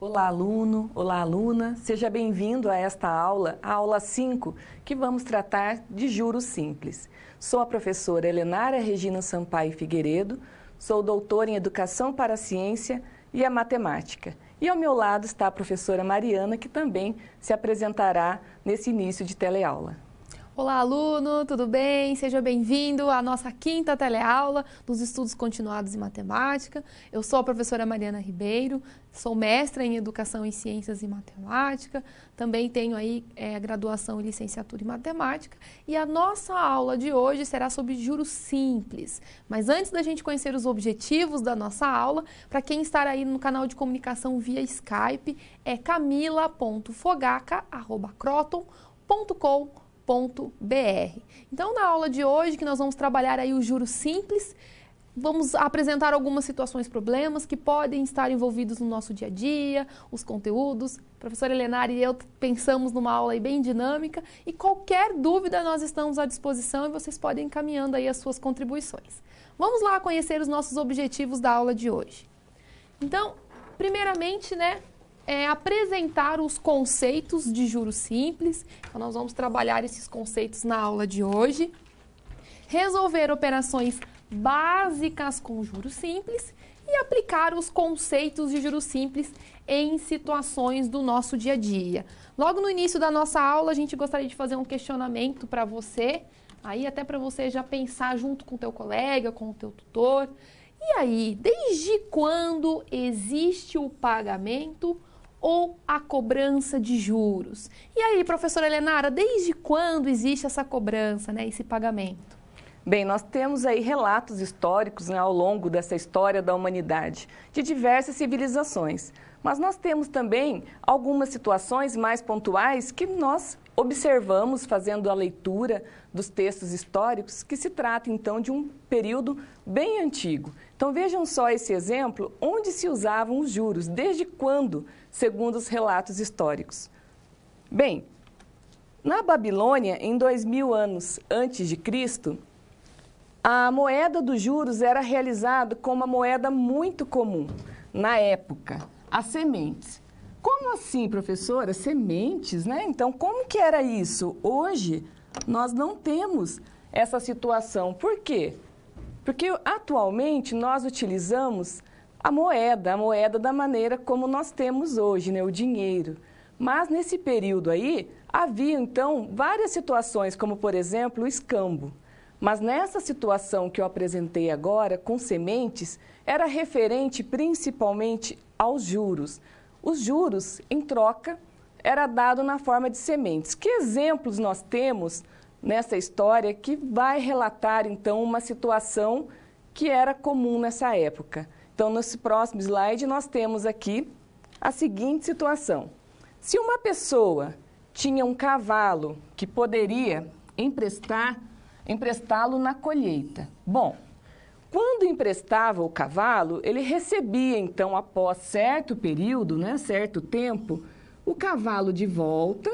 Olá, aluno! Olá, aluna! Seja bem-vindo a esta aula, a aula 5, que vamos tratar de juros simples. Sou a professora Helenara Regina Sampaio Figueiredo, sou doutora em Educação para a Ciência e a Matemática. E ao meu lado está a professora Mariana, que também se apresentará nesse início de teleaula. Olá, aluno, tudo bem? Seja bem-vindo à nossa 5ª teleaula dos estudos continuados em matemática. Eu sou a professora Mariana Ribeiro, sou mestra em Educação em Ciências e Matemática, também tenho aí graduação em Licenciatura em Matemática e a nossa aula de hoje será sobre juros simples. Mas antes da gente conhecer os objetivos da nossa aula, para quem está aí no canal de comunicação via Skype, é camila.fogaca@croton.com.br. Então, na aula de hoje, que nós vamos trabalhar aí os juros simples, vamos apresentar algumas situações, problemas que podem estar envolvidos no nosso dia a dia, os conteúdos. A professora Helenara e eu pensamos numa aula aí bem dinâmica e qualquer dúvida nós estamos à disposição e vocês podem ir encaminhando aí as suas contribuições. Vamos lá conhecer os nossos objetivos da aula de hoje. Então, primeiramente, apresentar os conceitos de juros simples. Então, nós vamos trabalhar esses conceitos na aula de hoje. Resolver operações básicas com juros simples e aplicar os conceitos de juros simples em situações do nosso dia a dia. Logo no início da nossa aula, a gente gostaria de fazer um questionamento para você, aí até para você já pensar junto com o teu colega, com o teu tutor. E aí, desde quando existe o pagamento ou a cobrança de juros? E aí, professora Helenara, desde quando existe essa cobrança, esse pagamento? Bem, nós temos aí relatos históricos ao longo dessa história da humanidade, de diversas civilizações. Mas nós temos também algumas situações mais pontuais que nós observamos fazendo a leitura dos textos históricos, que se trata então de um período bem antigo. Então vejam só esse exemplo, onde se usavam os juros, desde quando, segundo os relatos históricos. Bem, na Babilônia, em 2000 anos antes de Cristo, a moeda dos juros era realizada com uma moeda muito comum na época, as sementes. Como assim, professora? Sementes, né? Então, como que era isso? Hoje, nós não temos essa situação. Por quê? Porque atualmente nós utilizamos a moeda da maneira como nós temos hoje, o dinheiro. Mas nesse período aí, havia então várias situações, como por exemplo o escambo. Mas nessa situação que eu apresentei agora, com sementes, era referente principalmente aos juros. Os juros, em troca, era dado na forma de sementes. Que exemplos nós temos nessa história que vai relatar, então, uma situação que era comum nessa época? Então, nesse próximo slide, nós temos aqui a seguinte situação. Se uma pessoa tinha um cavalo que poderia emprestá-lo na colheita. Bom, quando emprestava o cavalo, ele recebia, então, após certo período, certo tempo, o cavalo de volta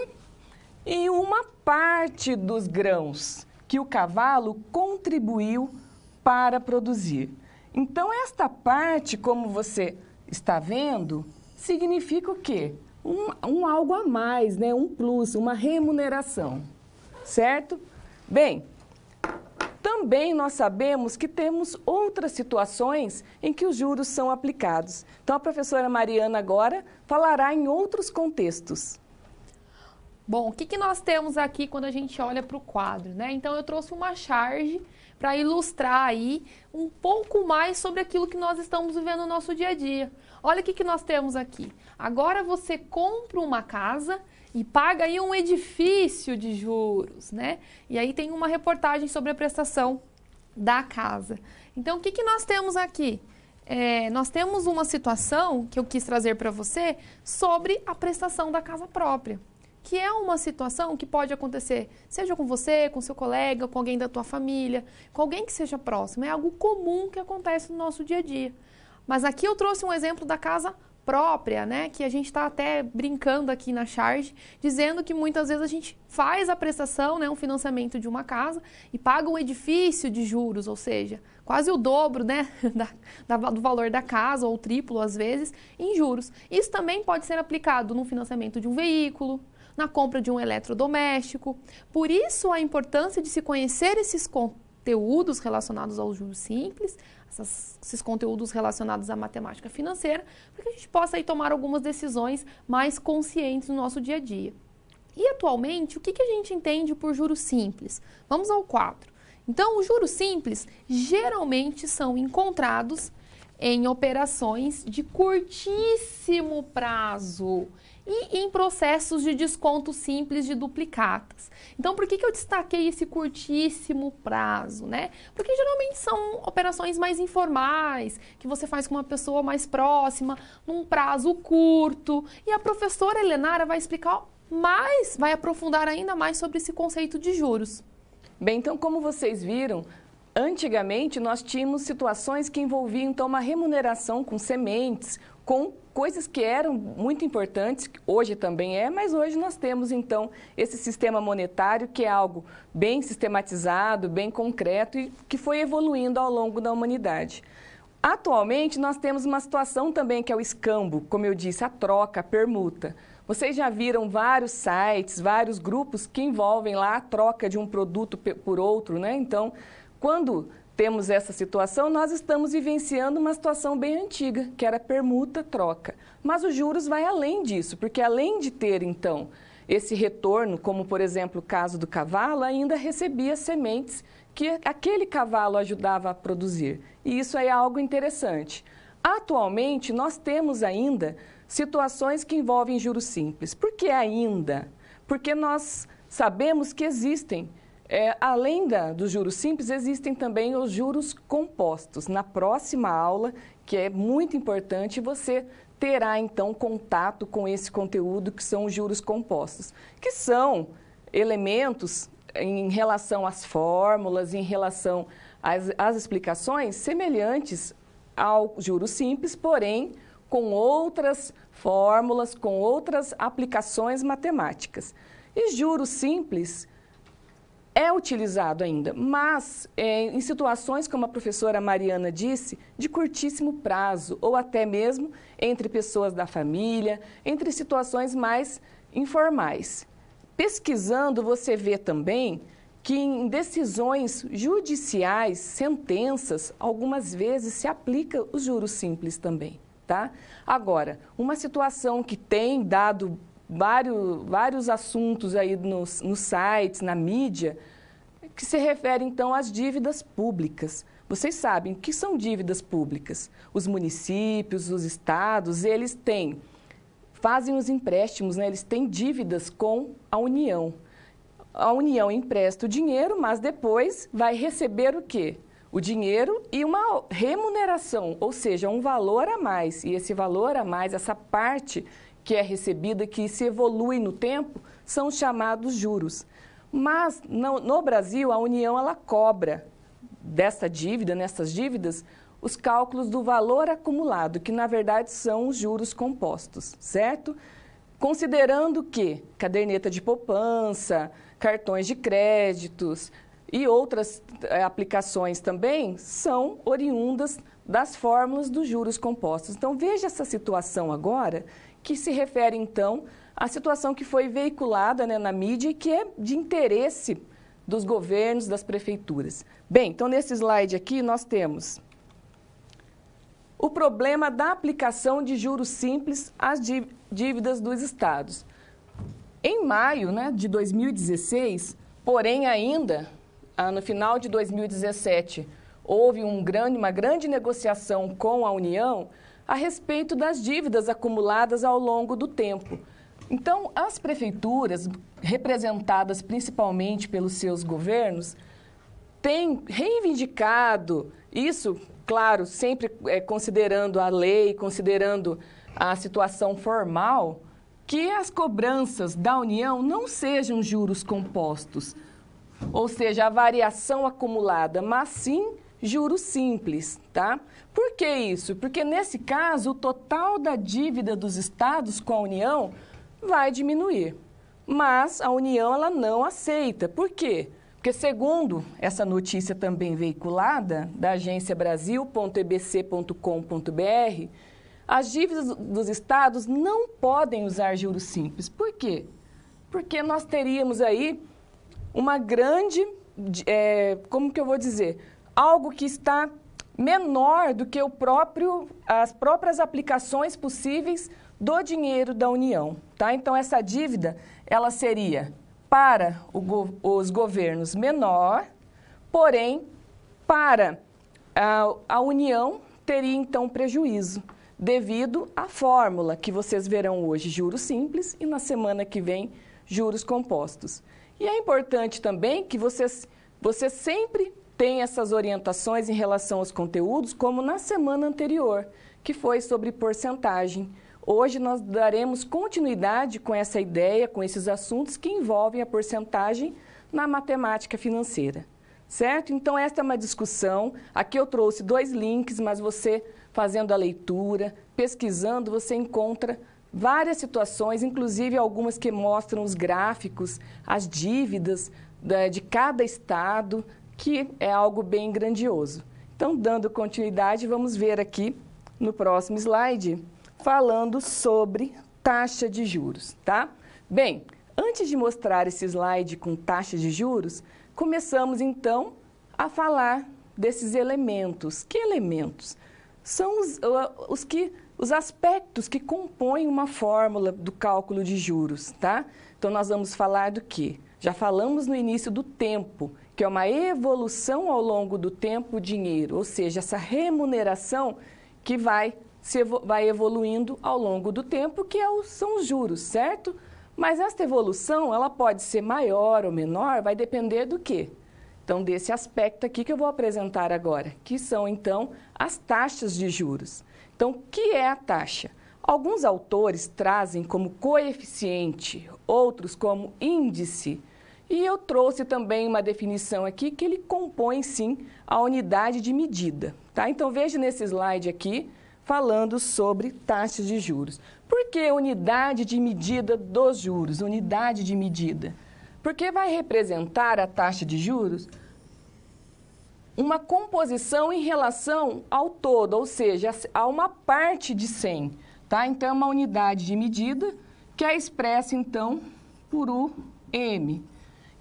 e uma parte dos grãos que o cavalo contribuiu para produzir. Então, esta parte, como você está vendo, significa o quê? Um algo a mais, um plus, uma remuneração, certo? Bem, também nós sabemos que temos outras situações em que os juros são aplicados. Então, a professora Mariana agora falará em outros contextos. Bom, o que nós temos aqui quando a gente olha para o quadro, Então, eu trouxe uma charge para ilustrar aí um pouco mais sobre aquilo que nós estamos vivendo no nosso dia a dia. Olha o que nós temos aqui. Agora você compra uma casa e paga aí um edifício de juros, E aí tem uma reportagem sobre a prestação da casa. Então, o que nós temos aqui? Nós temos uma situação que eu quis trazer para você sobre a prestação da casa própria, que é uma situação que pode acontecer, seja com você, com seu colega, com alguém da tua família, com alguém que seja próximo. É algo comum que acontece no nosso dia a dia. Mas aqui eu trouxe um exemplo da casa própria, né, que a gente está até brincando aqui na charge, dizendo que muitas vezes a gente faz a prestação, né, um financiamento de uma casa e paga um edifício de juros, ou seja, quase o dobro, né, do valor da casa, ou o triplo às vezes, em juros. Isso também pode ser aplicado no financiamento de um veículo, na compra de um eletrodoméstico. Por isso a importância de se conhecer esses conteúdos relacionados aos juros simples, esses conteúdos relacionados à matemática financeira, para que a gente possa aí tomar algumas decisões mais conscientes no nosso dia a dia. E atualmente, o que a gente entende por juros simples? Vamos ao quadro. Então, os juros simples geralmente são encontrados em operações de curtíssimo prazo e em processos de desconto simples de duplicatas. Então, por que eu destaquei esse curtíssimo prazo, né? Porque geralmente são operações mais informais, que você faz com uma pessoa mais próxima, num prazo curto. E a professora Helenara vai explicar mais, vai aprofundar ainda mais sobre esse conceito de juros. Bem, então, como vocês viram, antigamente nós tínhamos situações que envolviam então uma remuneração com sementes, com coisas que eram muito importantes, hoje também mas hoje nós temos então esse sistema monetário que é algo bem sistematizado, bem concreto e que foi evoluindo ao longo da humanidade. Atualmente nós temos uma situação também que é o escambo, como eu disse, a troca, a permuta. Vocês já viram vários sites, vários grupos que envolvem lá a troca de um produto por outro, né? Então, quando temos essa situação, nós estamos vivenciando uma situação bem antiga, que era permuta-troca. Mas os juros vai além disso, porque além de ter, então, esse retorno, como, por exemplo, o caso do cavalo, ainda recebia sementes que aquele cavalo ajudava a produzir. E isso aí é algo interessante. Atualmente, nós temos ainda situações que envolvem juros simples. Por que ainda? Porque nós sabemos que existem, além dos juros simples, existem também os juros compostos. Na próxima aula, que é muito importante, você terá, então, contato com esse conteúdo que são os juros compostos, que são elementos em relação às fórmulas, em relação às explicações semelhantes ao juros simples, porém, com outras fórmulas, com outras aplicações matemáticas. E juros simples é utilizado ainda, mas em situações, como a professora Mariana disse, de curtíssimo prazo, ou até mesmo entre pessoas da família, entre situações mais informais. Pesquisando, você vê também que em decisões judiciais, sentenças, algumas vezes se aplica os juros simples também. Tá? Agora, uma situação que tem dado vários assuntos aí nos sites, na mídia, que se refere então às dívidas públicas. Vocês sabem o que são dívidas públicas? Os municípios, os estados, eles fazem os empréstimos, né? Eles têm dívidas com a União. A União empresta o dinheiro, mas depois vai receber o quê? O dinheiro e uma remuneração, ou seja, um valor a mais. E esse valor a mais, essa parte que é recebida, que se evolui no tempo, são os chamados juros. Mas no Brasil, a União ela cobra dessa dívida, nessas dívidas, os cálculos do valor acumulado, que na verdade são os juros compostos, certo? Considerando que caderneta de poupança, cartões de créditos e outras aplicações também são oriundas das fórmulas dos juros compostos. Então, veja essa situação agora, que se refere, então, à situação que foi veiculada, né, na mídia e que é de interesse dos governos, das prefeituras. Bem, então, nesse slide aqui, nós temos o problema da aplicação de juros simples às dívidas dos estados. Em maio, né, de 2016, porém ainda, no final de 2017, houve uma grande negociação com a União a respeito das dívidas acumuladas ao longo do tempo. Então, as prefeituras, representadas principalmente pelos seus governos, têm reivindicado isso, claro, sempre considerando a lei, considerando a situação formal, que as cobranças da União não sejam juros compostos, ou seja, a variação acumulada, mas sim juros simples, tá? Por que isso? Porque nesse caso o total da dívida dos estados com a União vai diminuir. Mas a União ela não aceita. Por quê? Porque segundo essa notícia também veiculada da agência brasil.ebc.com.br, as dívidas dos estados não podem usar juros simples. Por quê? Porque nós teríamos aí uma grande, como que eu vou dizer, algo que está menor do que as próprias aplicações possíveis do dinheiro da União, tá? Então, essa dívida, ela seria para os governos menor, porém, para a União teria, então, prejuízo, devido à fórmula que vocês verão hoje, juros simples, e na semana que vem, juros compostos. E é importante também que você sempre tenha essas orientações em relação aos conteúdos, como na semana anterior, que foi sobre porcentagem. Hoje nós daremos continuidade com essa ideia, com esses assuntos que envolvem a porcentagem na matemática financeira, certo? Então, esta é uma discussão. Aqui eu trouxe 2 links, mas você fazendo a leitura, pesquisando, você encontra várias situações, inclusive algumas que mostram os gráficos, as dívidas de cada estado, que é algo bem grandioso. Então, dando continuidade, vamos ver aqui no próximo slide, falando sobre taxa de juros, tá? Bem, antes de mostrar esse slide com taxa de juros, começamos então a falar desses elementos. Que elementos? São os aspectos que compõem uma fórmula do cálculo de juros, tá? Então, nós vamos falar do quê? Já falamos no início do tempo, que é uma evolução ao longo do tempo do dinheiro, ou seja, essa remuneração que vai evoluindo ao longo do tempo, que são os juros, certo? Mas esta evolução, ela pode ser maior ou menor, vai depender do quê? Então, desse aspecto aqui que eu vou apresentar agora, que são, então, as taxas de juros. Então, o que é a taxa? Alguns autores trazem como coeficiente, outros como índice, e eu trouxe também uma definição aqui que ele compõe, sim, a unidade de medida, tá? Então, veja nesse slide aqui, falando sobre taxas de juros. Por que unidade de medida dos juros? Unidade de medida. Porque vai representar a taxa de juros uma composição em relação ao todo, ou seja, a uma parte de 100, tá? Então, é uma unidade de medida que é expressa, então, por UM,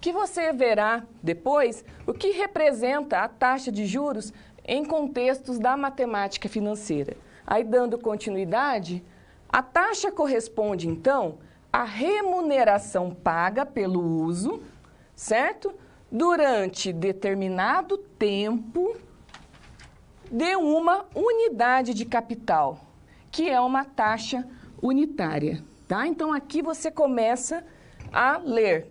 que você verá depois o que representa a taxa de juros em contextos da matemática financeira. Aí, dando continuidade, a taxa corresponde, então, à remuneração paga pelo uso, certo? Durante determinado tempo de uma unidade de capital, que é uma taxa unitária, tá? Então, aqui você começa a ler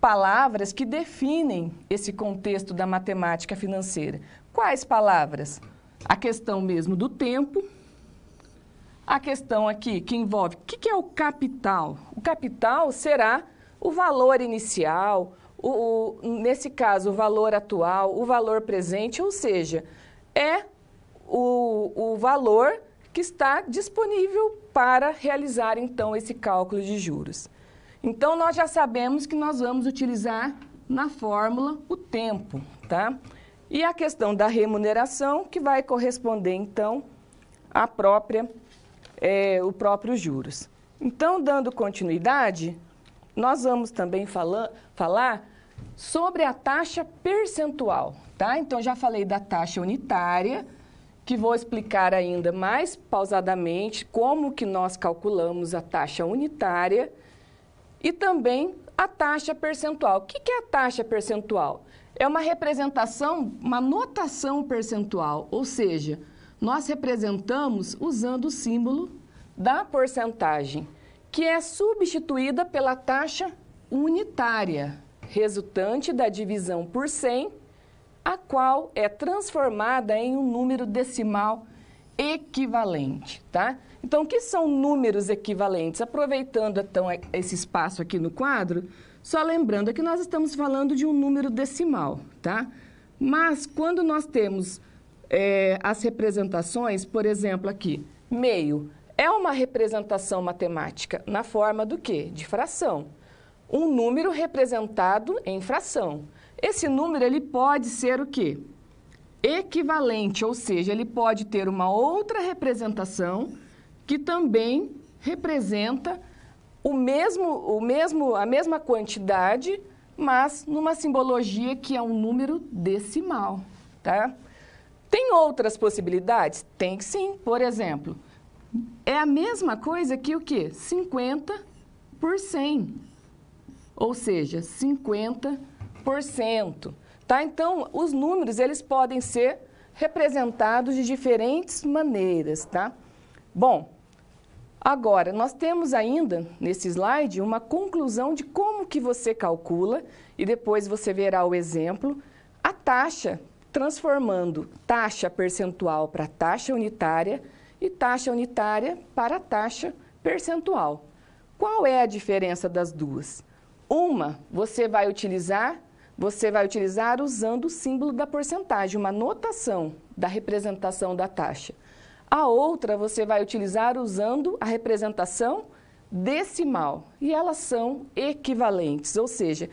palavras que definem esse contexto da matemática financeira. Quais palavras? A questão mesmo do tempo, a questão aqui que envolve, o que é o capital? O capital será o valor inicial, nesse caso, o valor atual, o valor presente, ou seja, é o valor que está disponível para realizar, então, esse cálculo de juros. Então, nós já sabemos que nós vamos utilizar na fórmula o tempo, tá? E a questão da remuneração, que vai corresponder, então, o próprio juros. Então, dando continuidade, nós vamos também falar sobre a taxa percentual, tá? Então, já falei da taxa unitária, que vou explicar ainda mais pausadamente como que nós calculamos a taxa unitária e também a taxa percentual. O que é a taxa percentual? É uma representação, uma notação percentual, ou seja, nós representamos usando o símbolo da porcentagem, que é substituída pela taxa unitária, resultante da divisão por 100, a qual é transformada em um número decimal equivalente, tá? Então, o que são números equivalentes? Aproveitando, então, esse espaço aqui no quadro, só lembrando que nós estamos falando de um número decimal, tá? Mas, quando nós temos as representações, por exemplo, aqui, meio, é uma representação matemática na forma do quê? De fração. Um número representado em fração. Esse número, ele pode ser o quê? Equivalente, ou seja, ele pode ter uma outra representação que também representa a mesma quantidade, mas numa simbologia que é um número decimal, tá? Tem outras possibilidades? Tem sim. Por exemplo, é a mesma coisa que o quê? 50 por 100. Ou seja, 50%. Tá? Então, os números, eles podem ser representados de diferentes maneiras, tá? Bom, agora, nós temos ainda, nesse slide, uma conclusão de como que você calcula, e depois você verá o exemplo, a taxa, transformando taxa percentual para taxa unitária e taxa unitária para taxa percentual. Qual é a diferença das duas? Uma, você vai utilizar usando o símbolo da porcentagem, uma notação da representação da taxa. A outra, você vai utilizar usando a representação decimal. E elas são equivalentes, ou seja,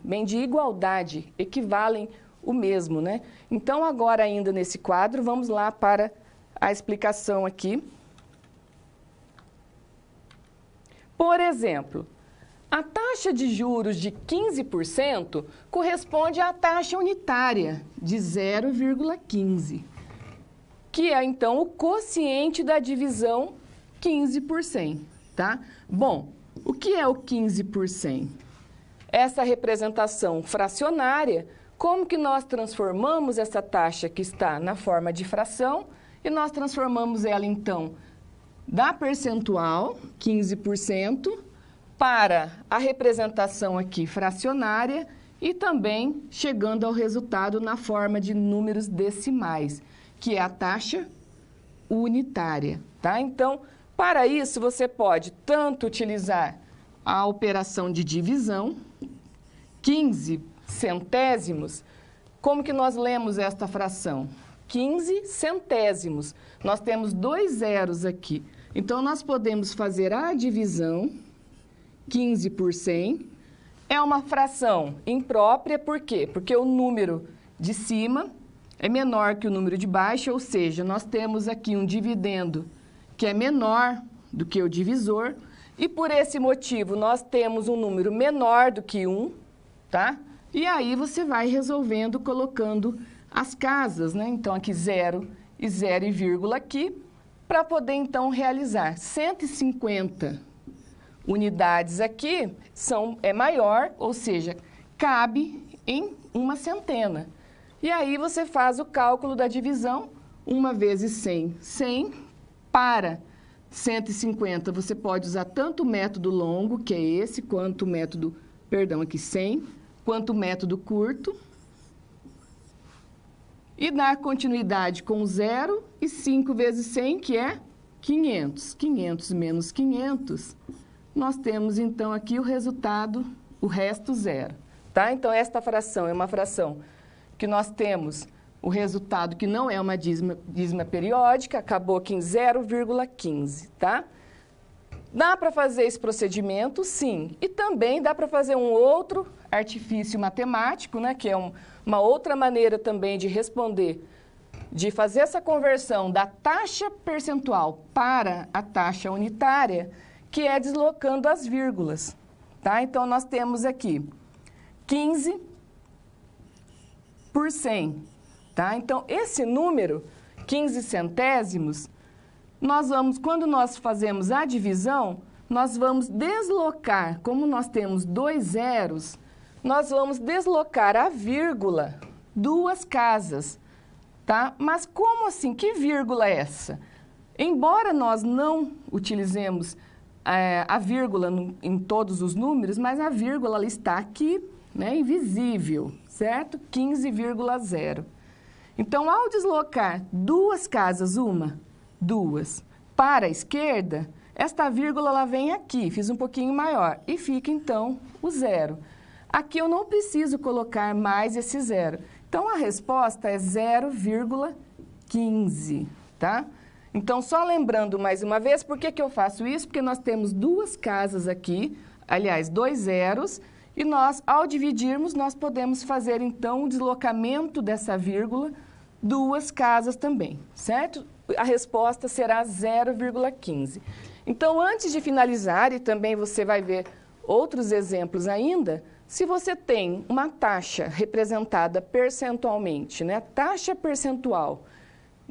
vem de igualdade, equivalem o mesmo, né? Então, agora ainda nesse quadro, vamos lá para a explicação aqui. Por exemplo, a taxa de juros de 15% corresponde à taxa unitária de 0,15, que é, então, o quociente da divisão 15 por 100, tá? Bom, o que é o 15 por 100? Essa representação fracionária, como que nós transformamos essa taxa que está na forma de fração e nós transformamos ela, então, da percentual, 15%, para a representação aqui fracionária e também chegando ao resultado na forma de números decimais, que é a taxa unitária, tá? Então, para isso, você pode tanto utilizar a operação de divisão, 15 centésimos, como que nós lemos esta fração? 15 centésimos. Nós temos 2 zeros aqui. Então, nós podemos fazer a divisão 15 por 100. É uma fração imprópria, por quê? Porque o número de cima é menor que o número de baixo, ou seja, nós temos aqui um dividendo que é menor do que o divisor, e por esse motivo nós temos um número menor do que 1, tá? E aí você vai resolvendo, colocando as casas, né? Então, aqui 0 e 0 e vírgula aqui, para poder, então, realizar 150 unidades aqui, é maior, ou seja, cabe em uma centena. E aí você faz o cálculo da divisão, 1 vezes 100, 100, para 150 você pode usar tanto o método longo, que é esse, quanto o método, aqui 100, quanto o método curto, e dar continuidade com 0 e 5 vezes 100, que é 500. 500 menos 500, nós temos, então, aqui o resultado, o resto 0. Tá? Então, esta fração é uma fração que nós temos o resultado que não é uma dízima periódica, acabou aqui em 0,15, tá? Dá para fazer esse procedimento? Sim. E também dá para fazer um outro artifício matemático, né, que é uma outra maneira também de responder, de fazer essa conversão da taxa percentual para a taxa unitária, que é deslocando as vírgulas, tá? Então, nós temos aqui 15 por 100, tá? Então, esse número, 15 centésimos, quando nós fazemos a divisão, nós vamos deslocar, como nós temos 2 zeros, nós vamos deslocar a vírgula 2 casas, tá? Mas como assim? Que vírgula é essa? Embora nós não utilizemos a vírgula em todos os números, mas a vírgula ela está aqui, né, invisível, certo? 15,0. Então, ao deslocar 2 casas, 2, para a esquerda, esta vírgula ela vem aqui, fiz um pouquinho maior, e fica, então, o 0. Aqui eu não preciso colocar mais esse 0. Então, a resposta é 0,15. 15, tá? Então, só lembrando mais uma vez, por que eu faço isso? Porque nós temos duas casas aqui, aliás, 2 zeros, e nós, ao dividirmos, nós podemos fazer, então, o deslocamento dessa vírgula 2 casas também, certo? A resposta será 0,15. Então, antes de finalizar, e também você vai ver outros exemplos ainda, se você tem uma taxa representada percentualmente, né? Taxa percentual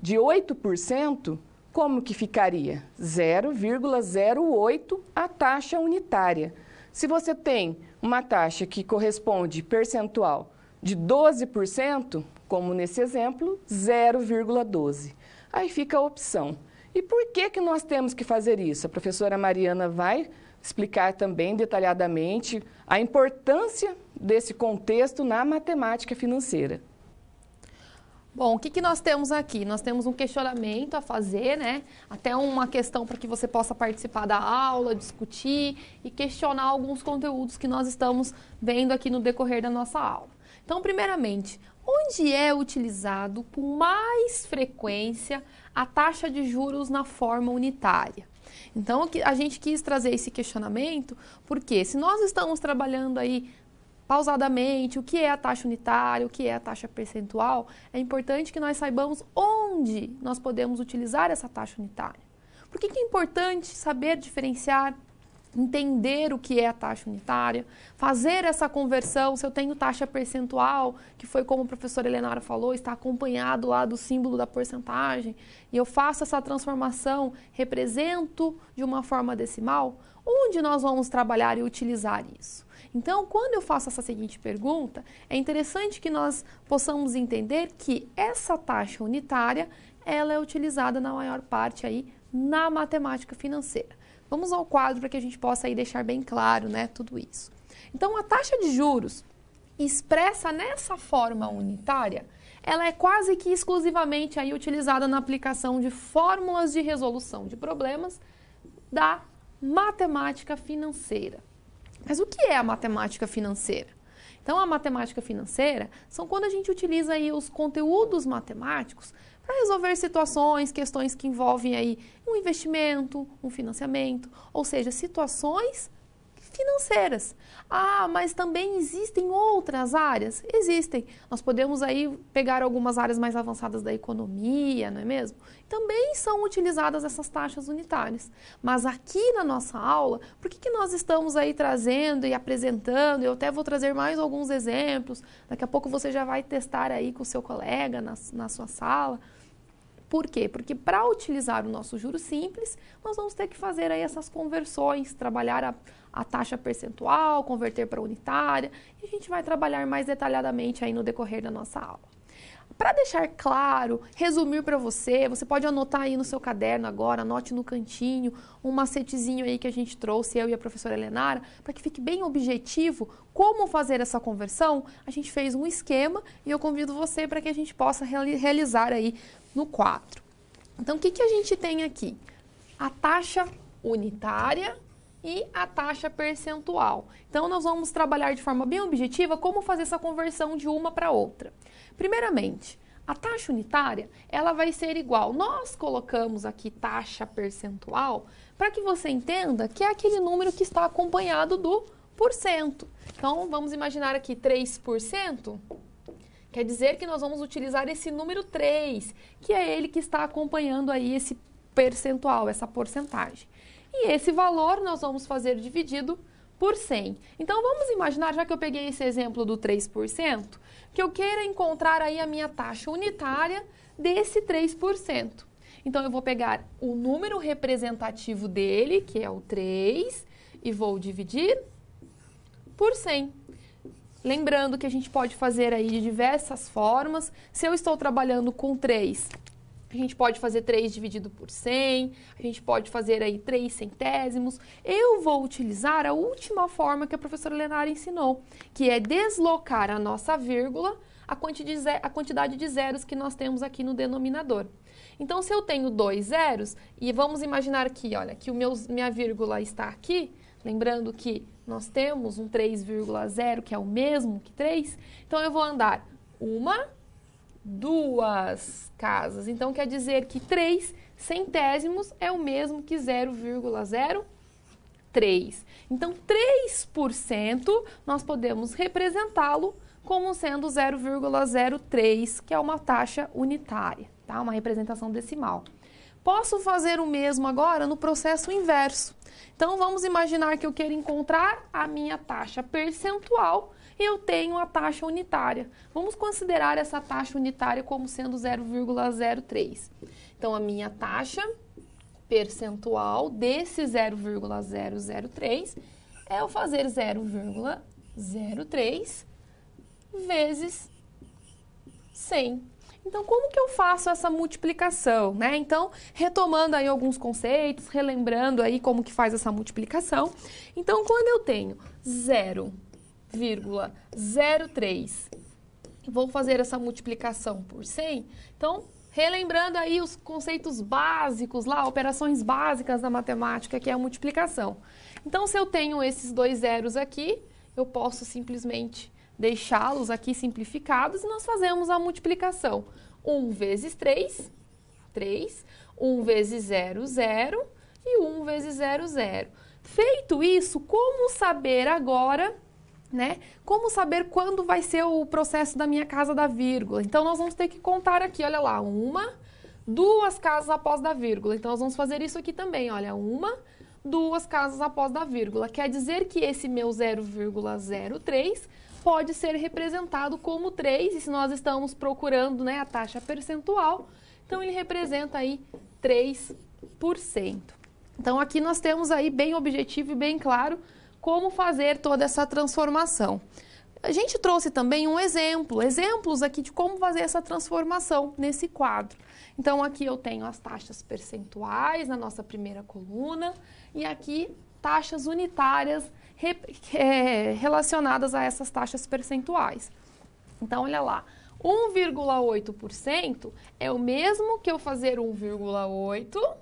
de 8%, como que ficaria? 0,08 a taxa unitária. Se você tem uma taxa que corresponde percentual de 12%, como nesse exemplo, 0,12. Aí fica a opção. E por que nós temos que fazer isso? A professora Mariana vai explicar também detalhadamente a importância desse contexto na matemática financeira. Bom, o que nós temos aqui? Nós temos um questionamento a fazer, né? Até uma questão para que você possa participar da aula, discutir e questionar alguns conteúdos que nós estamos vendo aqui no decorrer da nossa aula. Então, primeiramente, onde é utilizado com mais frequência a taxa de juros na forma unitária? Então, a gente quis trazer esse questionamento porque se nós estamos trabalhando aí pausadamente o que é a taxa unitária, o que é a taxa percentual, é importante que nós saibamos onde nós podemos utilizar essa taxa unitária. Por que é importante saber diferenciar, entender o que é a taxa unitária, fazer essa conversão, se eu tenho taxa percentual, que foi como a professora Helenara falou, está acompanhado lá do símbolo da porcentagem, e eu faço essa transformação, represento de uma forma decimal, onde nós vamos trabalhar e utilizar isso? Então, quando eu faço essa seguinte pergunta, é interessante que nós possamos entender que essa taxa unitária, ela é utilizada na maior parte aí na matemática financeira. Vamos ao quadro para que a gente possa aí deixar bem claro, né, tudo isso. Então, a taxa de juros expressa nessa forma unitária, ela é quase que exclusivamente aí utilizada na aplicação de fórmulas de resolução de problemas da matemática financeira. Mas o que é a matemática financeira? Então, a matemática financeira são quando a gente utiliza aí os conteúdos matemáticos para resolver situações, questões que envolvem aí um investimento, um financiamento, ou seja, situações financeiras. Ah, mas também existem outras áreas? Existem. Nós podemos aí pegar algumas áreas mais avançadas da economia, não é mesmo? Também são utilizadas essas taxas unitárias. Mas aqui na nossa aula, por que nós estamos aí trazendo e apresentando? Eu até vou trazer mais alguns exemplos. Daqui a pouco você já vai testar aí com o seu colega na sua sala. Por quê? Porque para utilizar o nosso juro simples, nós vamos ter que fazer aí essas conversões, trabalhar a taxa percentual, converter para unitária, e a gente vai trabalhar mais detalhadamente aí no decorrer da nossa aula. Para deixar claro, resumir para você, você pode anotar aí no seu caderno agora, anote no cantinho, um macetezinho aí que a gente trouxe, eu e a professora Helenara, para que fique bem objetivo como fazer essa conversão. A gente fez um esquema e eu convido você para que a gente possa realizar aí no quadro. Então, o que a gente tem aqui? A taxa unitária e a taxa percentual. Então, nós vamos trabalhar de forma bem objetiva como fazer essa conversão de uma para outra. Primeiramente, a taxa unitária, ela vai ser igual. Nós colocamos aqui taxa percentual para que você entenda que é aquele número que está acompanhado do porcento. Então, vamos imaginar aqui 3%. Quer dizer que nós vamos utilizar esse número 3, que é ele que está acompanhando aí esse percentual, essa porcentagem. E esse valor nós vamos fazer dividido por 100. Então, vamos imaginar, já que eu peguei esse exemplo do 3%, que eu queira encontrar aí a minha taxa unitária desse 3%. Então, eu vou pegar o número representativo dele, que é o 3, e vou dividir por 100. Lembrando que a gente pode fazer aí de diversas formas. Se eu estou trabalhando com 3, a gente pode fazer 3 dividido por 100, a gente pode fazer aí 3 centésimos. Eu vou utilizar a última forma que a professora Helenara ensinou, que é deslocar a nossa vírgula, a quantidade de zeros que nós temos aqui no denominador. Então, se eu tenho 2 zeros, e vamos imaginar aqui, olha, que minha vírgula está aqui, lembrando que nós temos um 3,0 que é o mesmo que 3, então eu vou andar 1, duas casas. Então, quer dizer que 3 centésimos é o mesmo que 0,03. Então, 3% nós podemos representá-lo como sendo 0,03, que é uma taxa unitária, tá? Uma representação decimal. Posso fazer o mesmo agora no processo inverso. Então, vamos imaginar que eu quero encontrar a minha taxa percentual e eu tenho a taxa unitária. Vamos considerar essa taxa unitária como sendo 0,03. Então, a minha taxa percentual desse 0,003 é eu fazer 0,03 vezes 100. Então, como que eu faço essa multiplicação, né? Então, retomando aí alguns conceitos, relembrando aí como que faz essa multiplicação. Então, quando eu tenho 0,03, vou fazer essa multiplicação por 100, então, relembrando aí os conceitos básicos lá, operações básicas da matemática, que é a multiplicação. Então, se eu tenho esses dois zeros aqui, eu posso simplesmente deixá-los aqui simplificados e nós fazemos a multiplicação. 1 vezes 3, 3. 1 vezes 0, 0. E 1 vezes 0, 0. Feito isso, como saber agora, né? Como saber quando vai ser o processo da minha casa da vírgula? Então, nós vamos ter que contar aqui, olha lá, 1, 2 casas após da vírgula. Então, nós vamos fazer isso aqui também, olha, 1, 2 casas após da vírgula. Quer dizer que esse meu 0,03 pode ser representado como 3, e se nós estamos procurando, né, a taxa percentual, então ele representa aí 3%. Então, aqui nós temos aí bem objetivo e bem claro como fazer toda essa transformação. A gente trouxe também exemplos aqui de como fazer essa transformação nesse quadro. Então, aqui eu tenho as taxas percentuais na nossa primeira coluna e aqui taxas unitárias relacionadas a essas taxas percentuais. Então, olha lá, 1,8% é o mesmo que eu fazer 1,8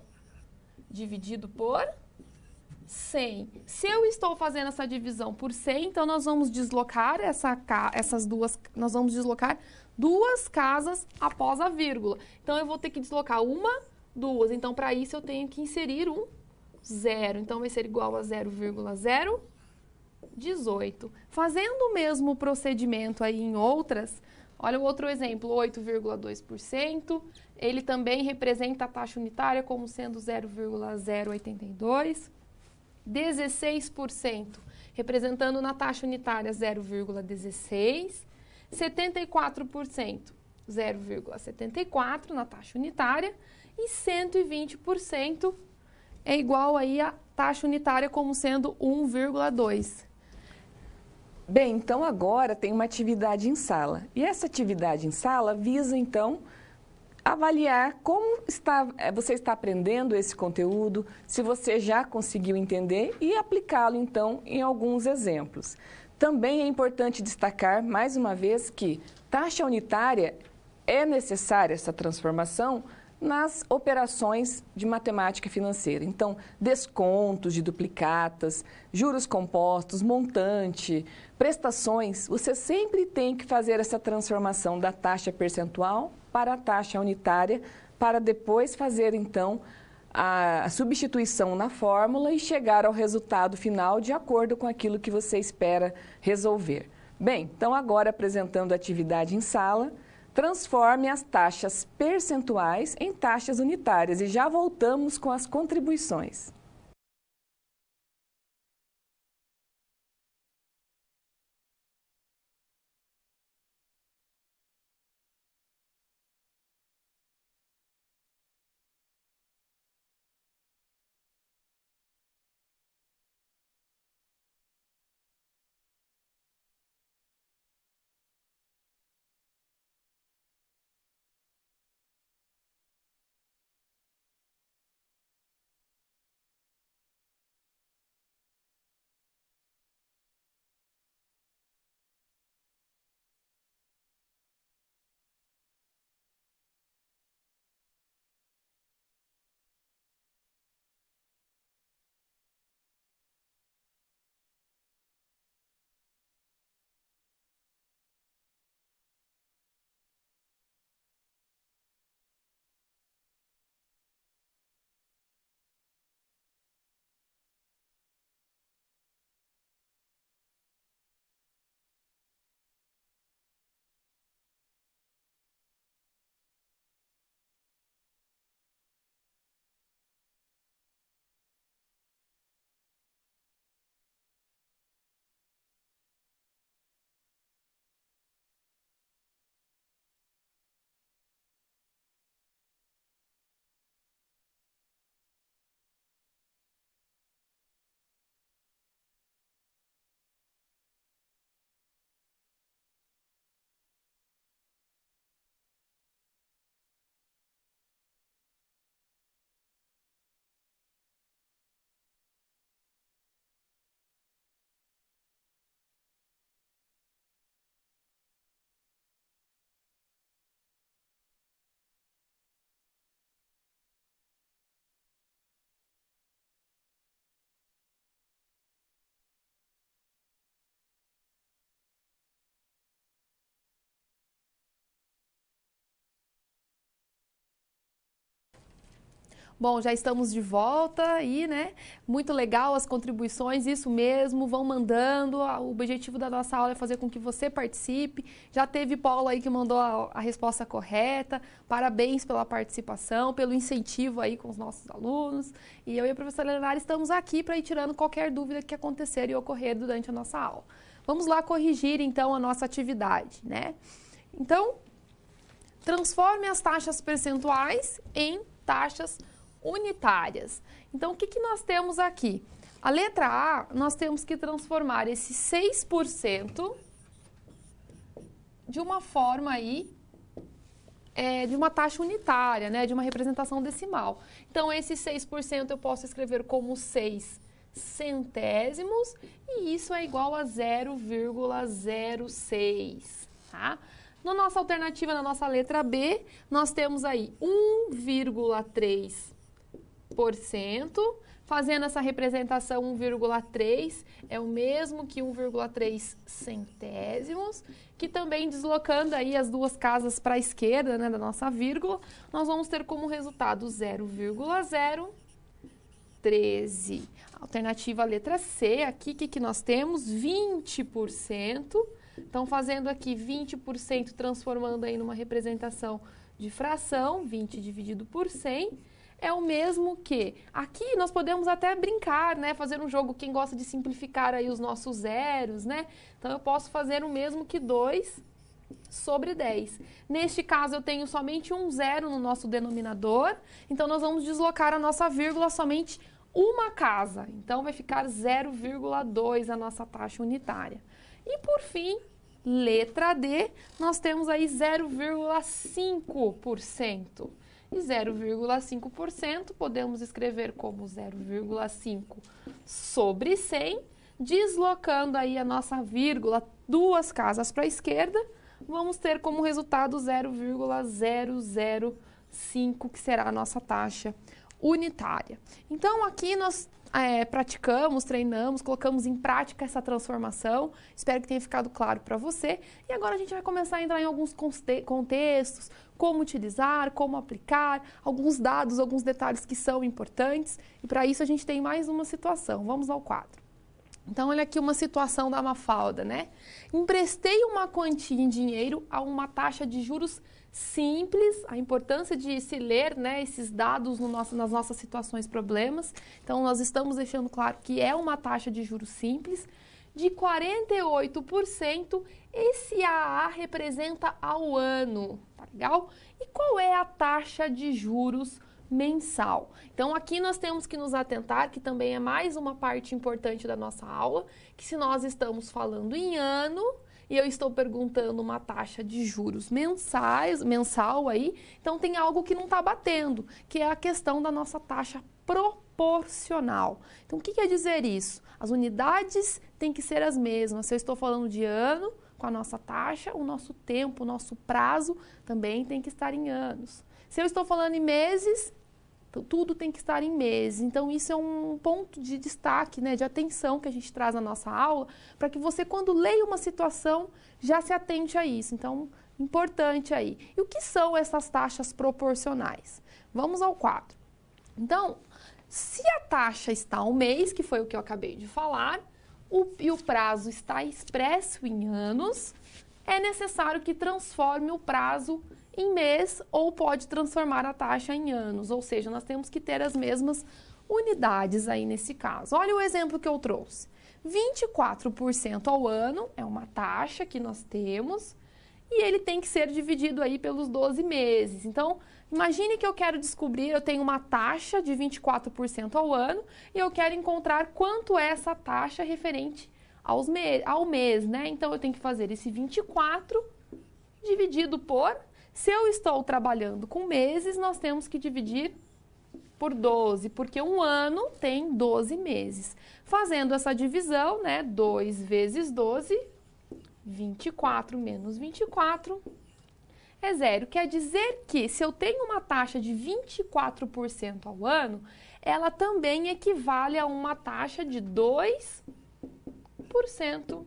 dividido por 100. Se eu estou fazendo essa divisão por 100, então nós vamos deslocar nós vamos deslocar duas casas após a vírgula. Então, eu vou ter que deslocar uma, duas. Então, para isso, eu tenho que inserir um zero. Então, vai ser igual a 0,018. Fazendo o mesmo procedimento aí em outras, olha o outro exemplo, 8,2%. Ele também representa a taxa unitária como sendo 0,082. 16%, representando na taxa unitária 0,16. 74%, 0,74 na taxa unitária. E 120% é igual aí a taxa unitária como sendo 1,2. Bem, então agora tem uma atividade em sala. E essa atividade em sala visa, então, avaliar como você está aprendendo esse conteúdo, se você já conseguiu entender e aplicá-lo, então, em alguns exemplos. Também é importante destacar, mais uma vez, que taxa unitária é necessária essa transformação nas operações de matemática financeira. Então, descontos de duplicatas, juros compostos, montante, prestações, você sempre tem que fazer essa transformação da taxa percentual para a taxa unitária, para depois fazer, então, a substituição na fórmula e chegar ao resultado final de acordo com aquilo que você espera resolver. Bem, então agora apresentando a atividade em sala, transforme as taxas percentuais em taxas unitárias e já voltamos com as contribuições. Bom, já estamos de volta aí, né? Muito legal as contribuições, isso mesmo, vão mandando. O objetivo da nossa aula é fazer com que você participe. Já teve Paulo aí que mandou a resposta correta. Parabéns pela participação, pelo incentivo aí com os nossos alunos. E eu e a professora Leonara estamos aqui para ir tirando qualquer dúvida que acontecer e ocorrer durante a nossa aula. Vamos lá corrigir então a nossa atividade, né? Então, transforme as taxas percentuais em taxas unitárias. Então, o que nós temos aqui? A letra A, nós temos que transformar esse 6% de uma forma aí, de uma taxa unitária, né? De uma representação decimal. Então, esse 6% eu posso escrever como 6 centésimos e isso é igual a 0,06, tá? Na nossa alternativa, na nossa letra B, nós temos aí 1,3%. Fazendo essa representação, 1,3 é o mesmo que 1,3 centésimos, que também deslocando aí as duas casas para a esquerda, né, da nossa vírgula, nós vamos ter como resultado 0,013. Alternativa letra C, aqui, o que nós temos? 20%. Então, fazendo aqui 20%, transformando aí numa representação de fração, 20 dividido por 100, é o mesmo que... Aqui nós podemos até brincar, né? Fazer um jogo, quem gosta de simplificar aí os nossos zeros, né? Então, eu posso fazer o mesmo que 2 sobre 10. Neste caso, eu tenho somente um zero no nosso denominador, então nós vamos deslocar a nossa vírgula somente uma casa. Então, vai ficar 0,2 a nossa taxa unitária. E, por fim, letra D, nós temos aí 0,5%. E 0,5% podemos escrever como 0,5 sobre 100, deslocando aí a nossa vírgula duas casas para a esquerda, vamos ter como resultado 0,005, que será a nossa taxa unitária. Então, aqui nós praticamos, treinamos, colocamos em prática essa transformação. Espero que tenha ficado claro para você. E agora a gente vai começar a entrar em alguns contextos, como utilizar, como aplicar, alguns dados, alguns detalhes que são importantes. E para isso a gente tem mais uma situação. Vamos ao quadro. Então, olha aqui uma situação da Mafalda, né? Emprestei uma quantia em dinheiro a uma taxa de juros simples, a importância de se ler, né, esses dados nas nossas situações problemas. Então, nós estamos deixando claro que é uma taxa de juros simples de 48%. Esse AA representa ao ano, tá legal? E qual é a taxa de juros mensal? Então, aqui nós temos que nos atentar, que também é mais uma parte importante da nossa aula, que se nós estamos falando em ano e eu estou perguntando uma taxa de juros mensal aí, então tem algo que não está batendo, que é a questão da nossa taxa proporcional. Então, o que quer dizer isso? As unidades têm que ser as mesmas. Se eu estou falando de ano, com a nossa taxa, o nosso tempo, o nosso prazo também tem que estar em anos. Se eu estou falando em meses, tudo tem que estar em meses. Então, isso é um ponto de destaque, né, de atenção que a gente traz na nossa aula, para que você, quando leia uma situação, já se atente a isso. Então, importante aí. E o que são essas taxas proporcionais? Vamos ao quadro. Então, se a taxa está ao mês, que foi o que eu acabei de falar, e o prazo está expresso em anos, é necessário que transforme o prazo em mês ou pode transformar a taxa em anos, ou seja, nós temos que ter as mesmas unidades aí nesse caso. Olha o exemplo que eu trouxe. 24% ao ano é uma taxa que nós temos e ele tem que ser dividido aí pelos 12 meses. Então, imagine que eu quero descobrir, eu tenho uma taxa de 24% ao ano e eu quero encontrar quanto é essa taxa referente ao mês, né? Então, eu tenho que fazer esse 24 dividido por... Se eu estou trabalhando com meses, nós temos que dividir por 12, porque um ano tem 12 meses. Fazendo essa divisão, né, 2 vezes 12, 24 menos 24 é zero. Quer dizer que se eu tenho uma taxa de 24% ao ano, ela também equivale a uma taxa de 2%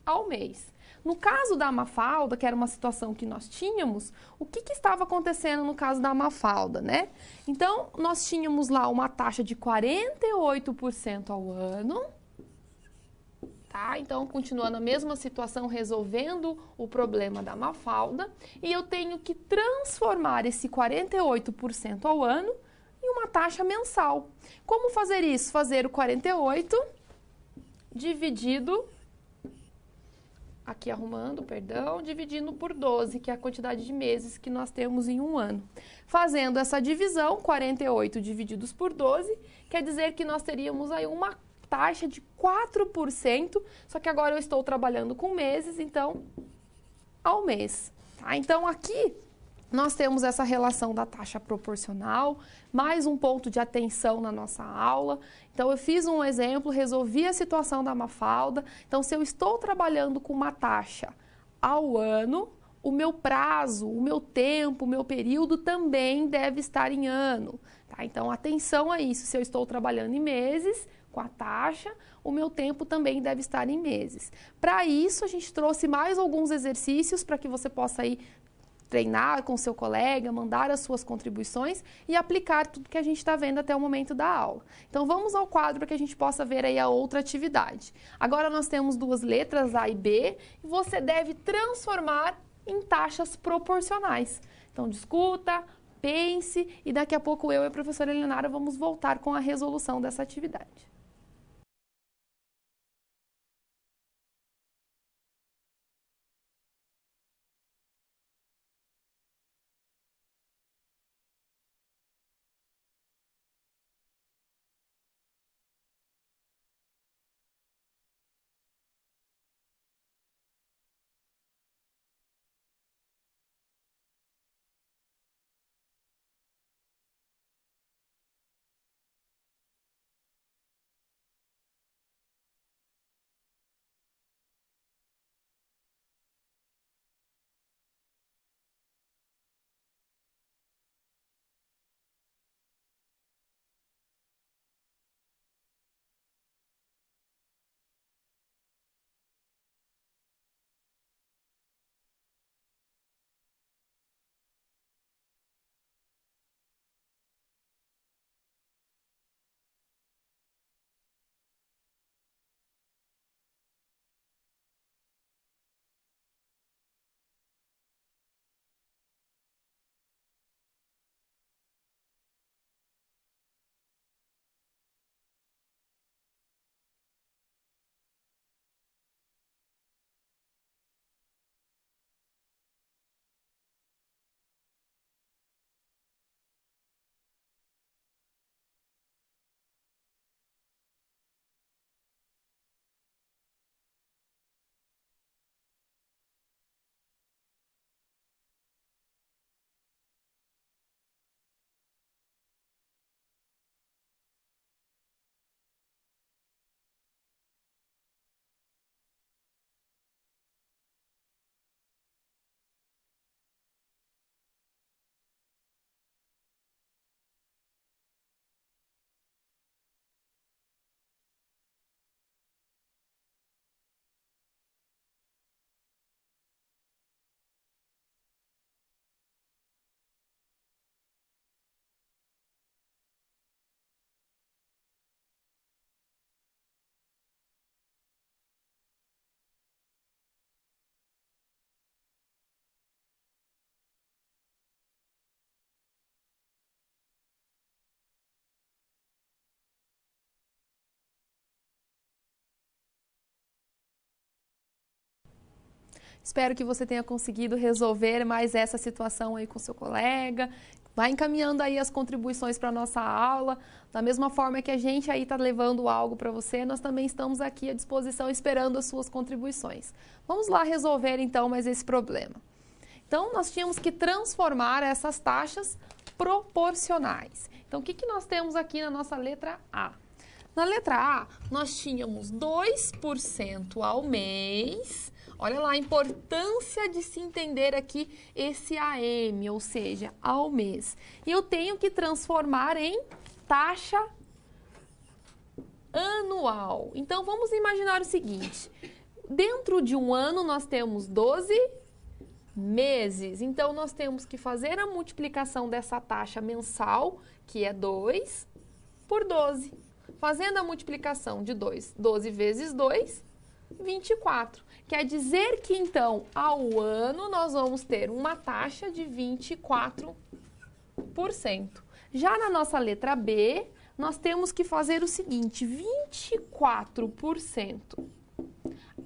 ao mês. No caso da Mafalda, que era uma situação que nós tínhamos, o que estava acontecendo no caso da Mafalda, né? Então, nós tínhamos lá uma taxa de 48% ao ano. Tá? Então, continuando a mesma situação, resolvendo o problema da Mafalda, e eu tenho que transformar esse 48% ao ano em uma taxa mensal. Como fazer isso? Fazer o 48 dividido, aqui arrumando, perdão, dividindo por 12, que é a quantidade de meses que nós temos em um ano. Fazendo essa divisão, 48 divididos por 12, quer dizer que nós teríamos aí uma taxa de 4%, só que agora eu estou trabalhando com meses, então, ao mês. Tá? Então, aqui nós temos essa relação da taxa proporcional, mais um ponto de atenção na nossa aula. Então, eu fiz um exemplo, resolvi a situação da Mafalda. Então, se eu estou trabalhando com uma taxa ao ano, o meu prazo, o meu tempo, o meu período também deve estar em ano. Tá? Então, atenção a isso. Se eu estou trabalhando em meses, com a taxa, o meu tempo também deve estar em meses. Para isso, a gente trouxe mais alguns exercícios para que você possa aí treinar com o seu colega, mandar as suas contribuições e aplicar tudo que a gente está vendo até o momento da aula. Então, vamos ao quadro para que a gente possa ver aí a outra atividade. Agora, nós temos duas letras, A e B, e você deve transformar em taxas proporcionais. Então, discuta, pense, e daqui a pouco eu e a professora Elenara vamos voltar com a resolução dessa atividade. Espero que você tenha conseguido resolver mais essa situação aí com seu colega. Vai encaminhando aí as contribuições para a nossa aula. Da mesma forma que a gente aí está levando algo para você, nós também estamos aqui à disposição esperando as suas contribuições. Vamos lá resolver então mais esse problema. Então, nós tínhamos que transformar essas taxas proporcionais. Então, o que nós temos aqui na nossa letra A? Na letra A, nós tínhamos 2% ao mês. Olha lá a importância de se entender aqui esse AM, ou seja, ao mês. E eu tenho que transformar em taxa anual. Então, vamos imaginar o seguinte. Dentro de um ano, nós temos 12 meses. Então, nós temos que fazer a multiplicação dessa taxa mensal, que é 2, por 12. Fazendo a multiplicação de 12 vezes 2, 24. Quer dizer que, então, ao ano, nós vamos ter uma taxa de 24%. Já na nossa letra B, nós temos que fazer o seguinte, 24%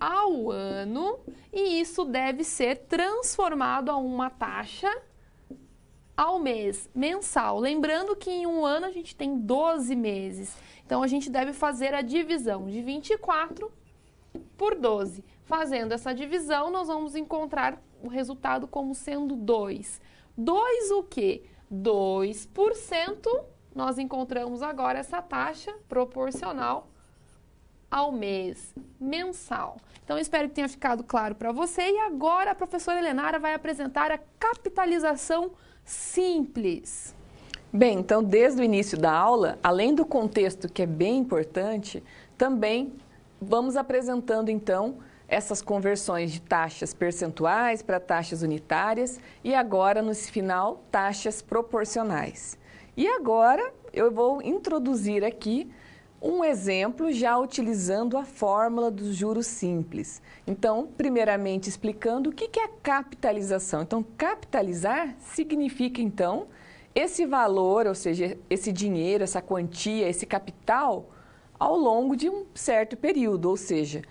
ao ano, e isso deve ser transformado a uma taxa ao mês, mensal. Lembrando que em um ano a gente tem 12 meses, então a gente deve fazer a divisão de 24 por 12. Fazendo essa divisão, nós vamos encontrar o resultado como sendo 2. 2 o quê? 2%, nós encontramos agora essa taxa proporcional ao mês, mensal. Então, espero que tenha ficado claro para você. E agora a professora Helenara vai apresentar a capitalização simples. Bem, então, desde o início da aula, além do contexto que é bem importante, também vamos apresentando, então, essas conversões de taxas percentuais para taxas unitárias e agora, no final, taxas proporcionais. E agora, eu vou introduzir aqui um exemplo já utilizando a fórmula dos juros simples. Então, primeiramente explicando o que é a capitalização. Então, capitalizar significa, então, esse valor, ou seja, esse dinheiro, essa quantia, esse capital, ao longo de um certo período, ou seja,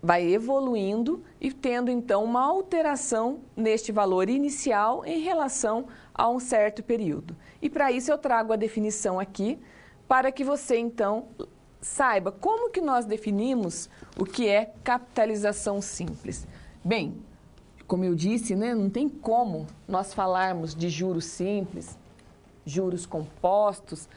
vai evoluindo e tendo, então, uma alteração neste valor inicial em relação a um certo período. E para isso eu trago a definição aqui, para que você, então, saiba como que nós definimos o que é capitalização simples. Bem, como eu disse, né, não tem como nós falarmos de juros simples, juros compostos,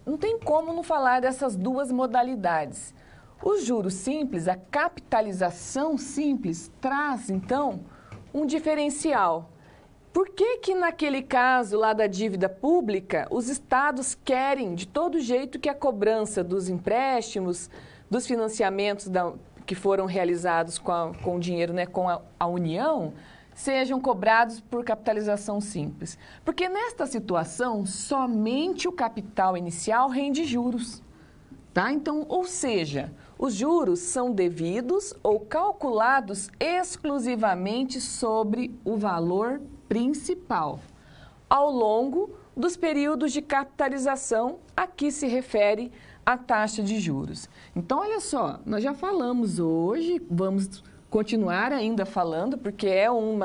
não tem como não falar dessas duas modalidades. Os juros simples, a capitalização simples, traz, então, um diferencial. Por que que naquele caso lá da dívida pública, os estados querem de todo jeito que a cobrança dos empréstimos, dos financiamentos que foram realizados com o dinheiro, né, com a União, sejam cobrados por capitalização simples? Porque nesta situação, somente o capital inicial rende juros. Tá? Então, ou seja, os juros são devidos ou calculados exclusivamente sobre o valor principal, ao longo dos períodos de capitalização a que se refere a taxa de juros. Então, olha só, nós já falamos hoje, vamos continuar ainda falando, porque é um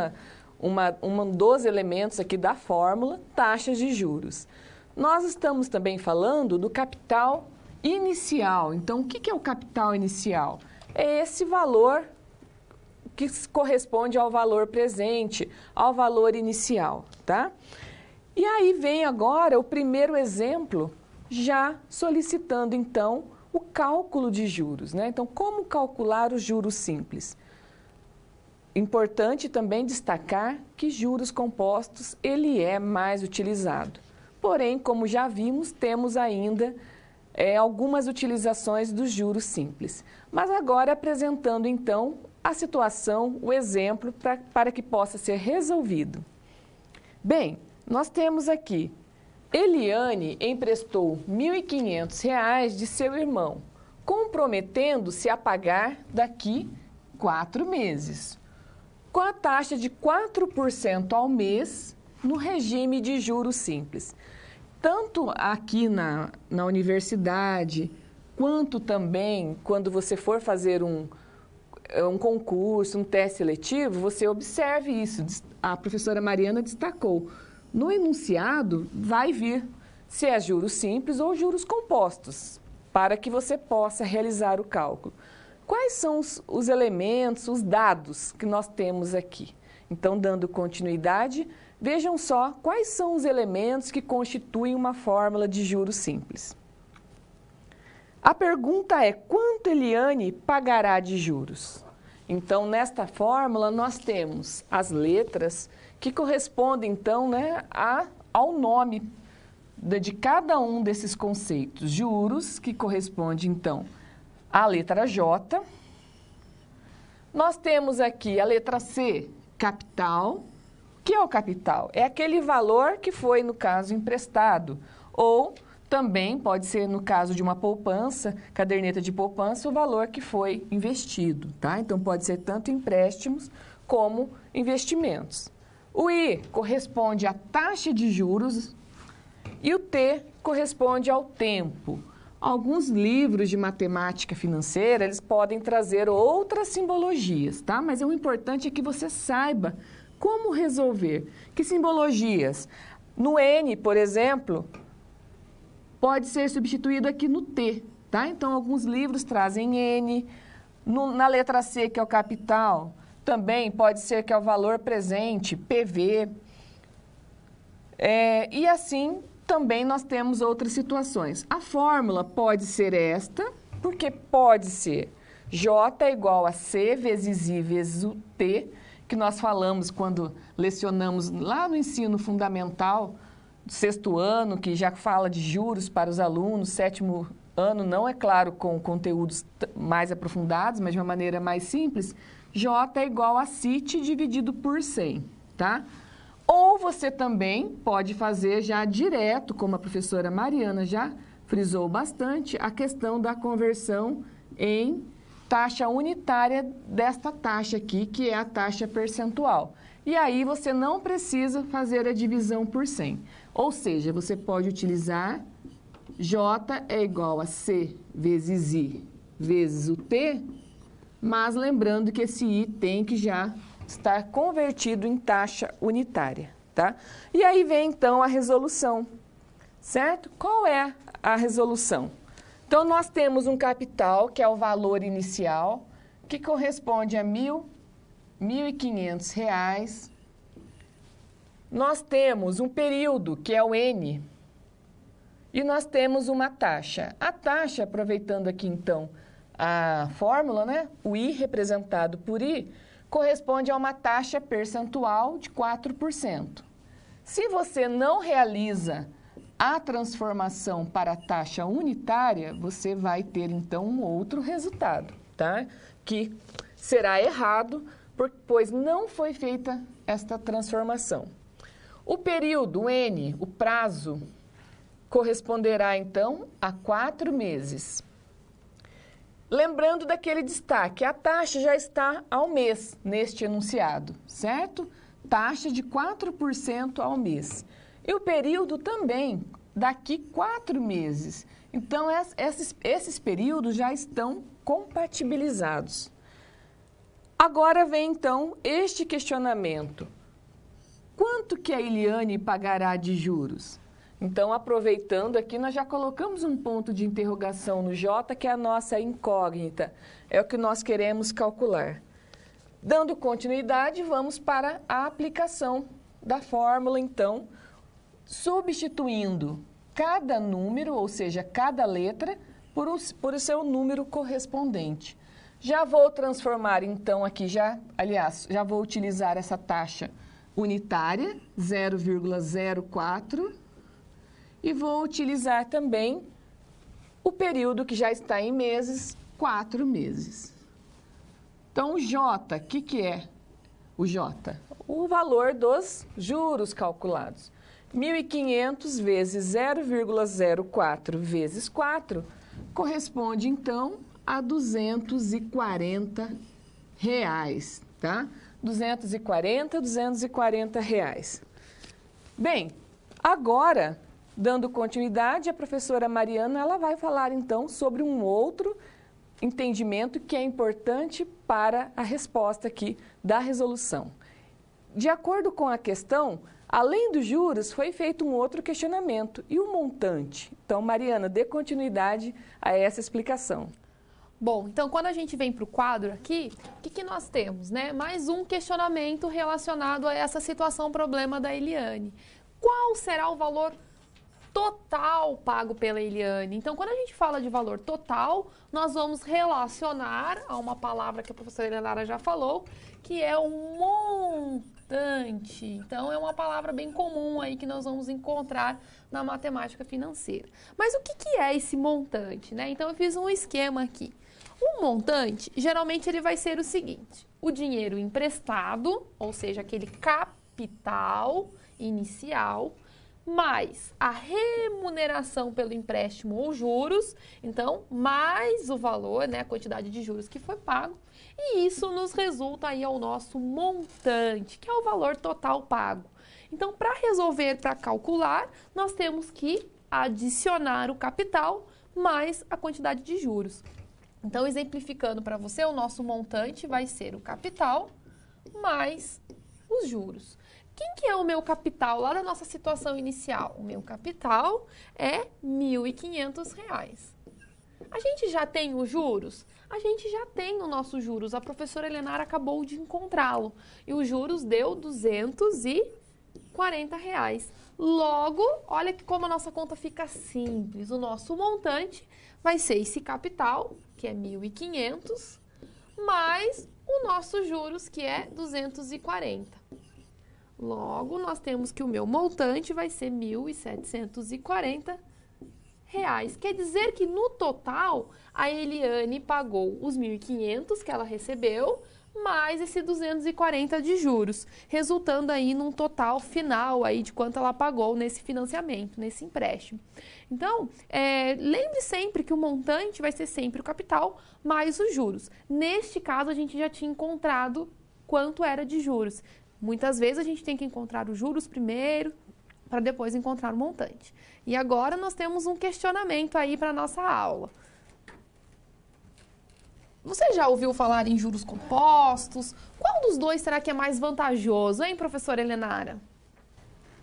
dos elementos aqui da fórmula, taxas de juros. Nós estamos também falando do capital inicial. Então, o que é o capital inicial? É esse valor que corresponde ao valor presente, ao valor inicial, tá? E aí vem agora o primeiro exemplo, já solicitando, então, o cálculo de juros, né? Então, como calcular os juros simples? Importante também destacar que juros compostos, ele é mais utilizado. Porém, como já vimos, temos ainda algumas utilizações dos juros simples. Mas agora apresentando, então, a situação, o exemplo, para que possa ser resolvido. Bem, nós temos aqui, Eliane emprestou R$ 1.500 de seu irmão, comprometendo-se a pagar daqui 4 meses, com a taxa de 4% ao mês no regime de juros simples. Tanto aqui na universidade, quanto também quando você for fazer um concurso, um teste seletivo, você observe isso. A professora Mariana destacou. No enunciado, vai vir se é juros simples ou juros compostos, para que você possa realizar o cálculo. Quais são os elementos, os dados que nós temos aqui? Então, dando continuidade, vejam só quais são os elementos que constituem uma fórmula de juros simples. A pergunta é, quanto Eliane pagará de juros? Então, nesta fórmula, nós temos as letras que correspondem, então, né, ao nome de cada um desses conceitos. Juros, que corresponde, então, à letra J. Nós temos aqui a letra C, capital. O que é o capital? É aquele valor que foi, no caso, emprestado. Ou também pode ser, no caso de uma poupança, caderneta de poupança, o valor que foi investido, tá? Então, pode ser tanto empréstimos como investimentos. O I corresponde à taxa de juros e o T corresponde ao tempo. Alguns livros de matemática financeira, eles podem trazer outras simbologias, tá? Mas o importante é que você saiba como resolver. Que simbologias? No N, por exemplo, pode ser substituído aqui no T, tá? Então, alguns livros trazem N. Na letra C, que é o capital, também pode ser que é o valor presente, PV. E assim, também nós temos outras situações. A fórmula pode ser esta, porque pode ser J é igual a C vezes I vezes o T, que nós falamos quando lecionamos lá no ensino fundamental, sexto ano, que já fala de juros para os alunos, sétimo ano, não é claro com conteúdos mais aprofundados, mas de uma maneira mais simples, J é igual a CIT dividido por 100, tá? Ou você também pode fazer já direto, como a professora Mariana já frisou bastante, a questão da conversão em taxa unitária desta taxa aqui, que é a taxa percentual. E aí você não precisa fazer a divisão por 100. Ou seja, você pode utilizar J é igual a C vezes I vezes o T, mas lembrando que esse I tem que já estar convertido em taxa unitária, tá? E aí vem, então, a resolução, certo? Qual é a resolução? Então, nós temos um capital, que é o valor inicial, que corresponde a R$ 1.500. Nós temos um período, que é o N, e nós temos uma taxa. A taxa, aproveitando aqui, então, a fórmula, né? O I representado por I, corresponde a uma taxa percentual de 4%. Se você não realiza a transformação para a taxa unitária, você vai ter, então, um outro resultado, tá? Que será errado, pois não foi feita esta transformação. O período, N, o prazo, corresponderá, então, a 4 meses. Lembrando daquele destaque, a taxa já está ao mês neste enunciado, certo? Taxa de 4% ao mês. E o período também, daqui 4 meses. Então, esses períodos já estão compatibilizados. Agora vem, então, este questionamento. Quanto que a Eliane pagará de juros? Então, aproveitando aqui, nós já colocamos um ponto de interrogação no J, que é a nossa incógnita. É o que nós queremos calcular. Dando continuidade, vamos para a aplicação da fórmula, então, substituindo cada número, ou seja, cada letra, por o seu número correspondente. Já vou transformar, então, aqui, já vou utilizar essa taxa unitária, 0,04, e vou utilizar também o período que já está em meses, 4 meses. Então, o J, o que é o J? O valor dos juros calculados. 1.500 vezes 0,04 vezes 4 corresponde, então, a R$ 240, tá? 240 reais. Bem, agora, dando continuidade, a professora Mariana, ela vai falar, então, sobre um outro entendimento que é importante para a resposta aqui da resolução. De acordo com a questão, além dos juros, foi feito um outro questionamento. E o montante? Então, Mariana, dê continuidade a essa explicação. Bom, então quando a gente vem para o quadro aqui, o que nós temos, né? Mais um questionamento relacionado a essa situação, problema da Eliane. Qual será o valor total pago pela Eliane? Então, quando a gente fala de valor total, nós vamos relacionar a uma palavra que a professora Eleonora já falou, que é o montante. Então, é uma palavra bem comum aí que nós vamos encontrar na matemática financeira. Mas o que é esse montante, né? Então, eu fiz um esquema aqui. O montante, geralmente ele vai ser o seguinte: o dinheiro emprestado, ou seja, aquele capital inicial, mais a remuneração pelo empréstimo ou juros, então, mais o valor, né, a quantidade de juros que foi pago, e isso nos resulta aí ao nosso montante, que é o valor total pago. Então, para resolver, para calcular, nós temos que adicionar o capital mais a quantidade de juros. Então, exemplificando para você, o nosso montante vai ser o capital mais os juros. Quem que é o meu capital lá da nossa situação inicial? O meu capital é R$ 1.500. A gente já tem os juros? A gente já tem o nosso juros. A professora Helenara acabou de encontrá-lo. E os juros deu R$ 240. Logo, olha que como a nossa conta fica simples. O nosso montante vai ser esse capital, que é 1.500, mais o nosso juros, que é 240. Logo, nós temos que o meu montante vai ser R$ 1.740. Quer dizer que no total, a Eliane pagou os 1.500 que ela recebeu, mais esse 240 de juros, resultando aí num total final aí de quanto ela pagou nesse financiamento, nesse empréstimo. Então, lembre sempre que o montante vai ser sempre o capital mais os juros. Neste caso, a gente já tinha encontrado quanto era de juros. Muitas vezes a gente tem que encontrar os juros primeiro, para depois encontrar o montante. E agora nós temos um questionamento aí para a nossa aula. Você já ouviu falar em juros compostos? Qual dos dois será que é mais vantajoso, hein, professora Helenara?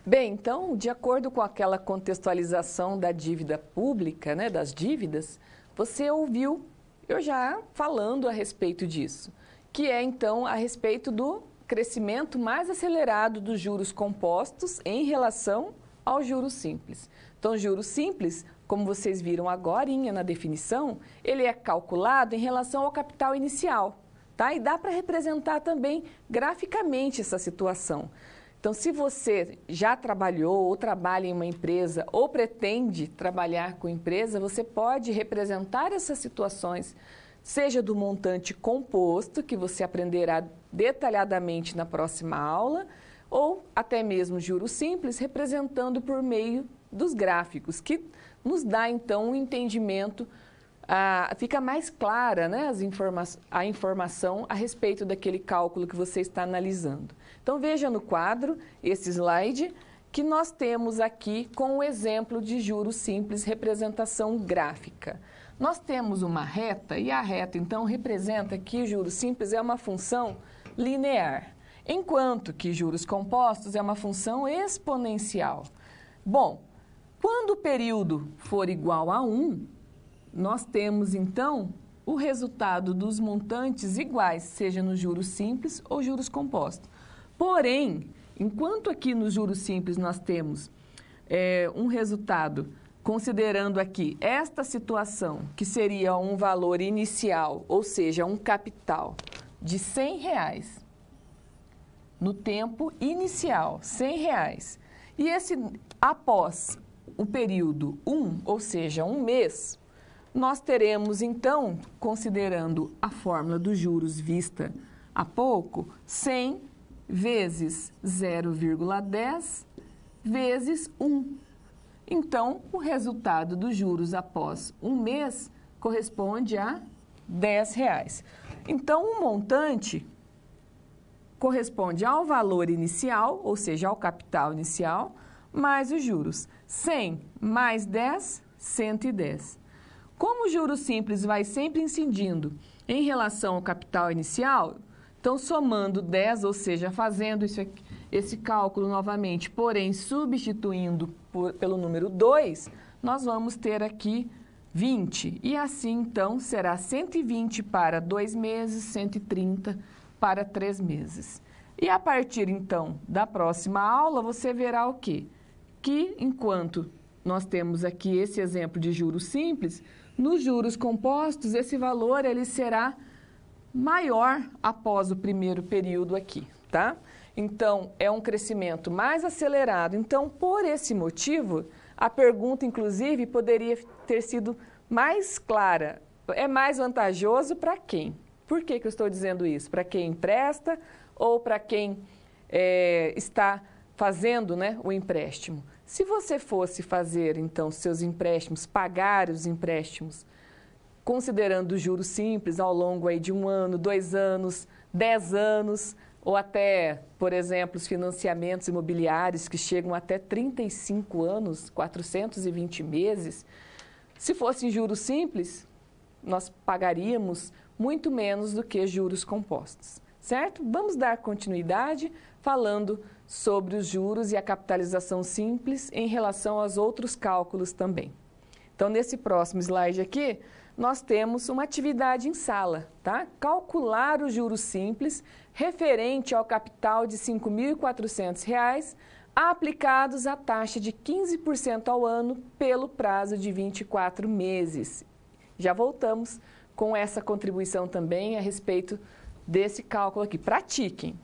Bem, então, de acordo com aquela contextualização da dívida pública, né, das dívidas, você ouviu eu já falando a respeito disso, que é, então, a respeito do crescimento mais acelerado dos juros compostos em relação aos juros simples. Então, juros simples, como vocês viram agorinha na definição, ele é calculado em relação ao capital inicial, tá? E dá para representar também graficamente essa situação. Então, se você já trabalhou ou trabalha em uma empresa ou pretende trabalhar com empresa, você pode representar essas situações, seja do montante composto, que você aprenderá detalhadamente na próxima aula, ou até mesmo juros simples, representando por meio dos gráficos, que nos dá, então, um entendimento, fica mais clara, né, a informação a respeito daquele cálculo que você está analisando. Então, veja no quadro, esse slide, que nós temos aqui com o exemplo de juros simples, representação gráfica. Nós temos uma reta, e a reta, então, representa que juros simples é uma função linear, enquanto que juros compostos é uma função exponencial. Bom, quando o período for igual a 1, nós temos, então, o resultado dos montantes iguais, seja nos juros simples ou juros compostos. Porém, enquanto aqui nos juros simples nós temos um resultado, considerando aqui esta situação, que seria um valor inicial, ou seja, um capital de R$ 100, no tempo inicial, R$ 100. E após o período 1, ou seja, um mês, nós teremos, então, considerando a fórmula dos juros vista há pouco, 100 vezes 0,10 vezes 1. Então, o resultado dos juros após um mês corresponde a R$ 10. Então, o montante corresponde ao valor inicial, ou seja, ao capital inicial, mais os juros. 100 mais 10, 110. Como o juros simples vai sempre incidindo em relação ao capital inicial, então, somando 10, ou seja, fazendo esse cálculo novamente, porém substituindo pelo número 2, nós vamos ter aqui 20. E assim, então, será 120 para 2 meses, 130 para 3 meses. E a partir, então, da próxima aula, você verá o quê? Que, enquanto nós temos aqui esse exemplo de juros simples, nos juros compostos, esse valor ele será maior após o primeiro período aqui, tá? Então, é um crescimento mais acelerado. Então, por esse motivo, a pergunta, inclusive, poderia ter sido mais clara. é mais vantajoso para quem? Por que eu estou dizendo isso? Para quem empresta ou para quem está fazendo, né, o empréstimo? Se você fosse fazer, então, seus empréstimos, pagar os empréstimos, considerando os juros simples ao longo aí de 1 ano, 2 anos, 10 anos, ou até, por exemplo, os financiamentos imobiliários que chegam até 35 anos, 420 meses, se fossem juros simples, nós pagaríamos muito menos do que juros compostos, certo? Vamos dar continuidade falando sobre os juros e a capitalização simples em relação aos outros cálculos também. Então, nesse próximo slide aqui, nós temos uma atividade em sala, tá? Calcular os juros simples referente ao capital de R$ 5.400 aplicados à taxa de 15% ao ano pelo prazo de 24 meses. Já voltamos com essa contribuição também a respeito desse cálculo aqui. Pratiquem!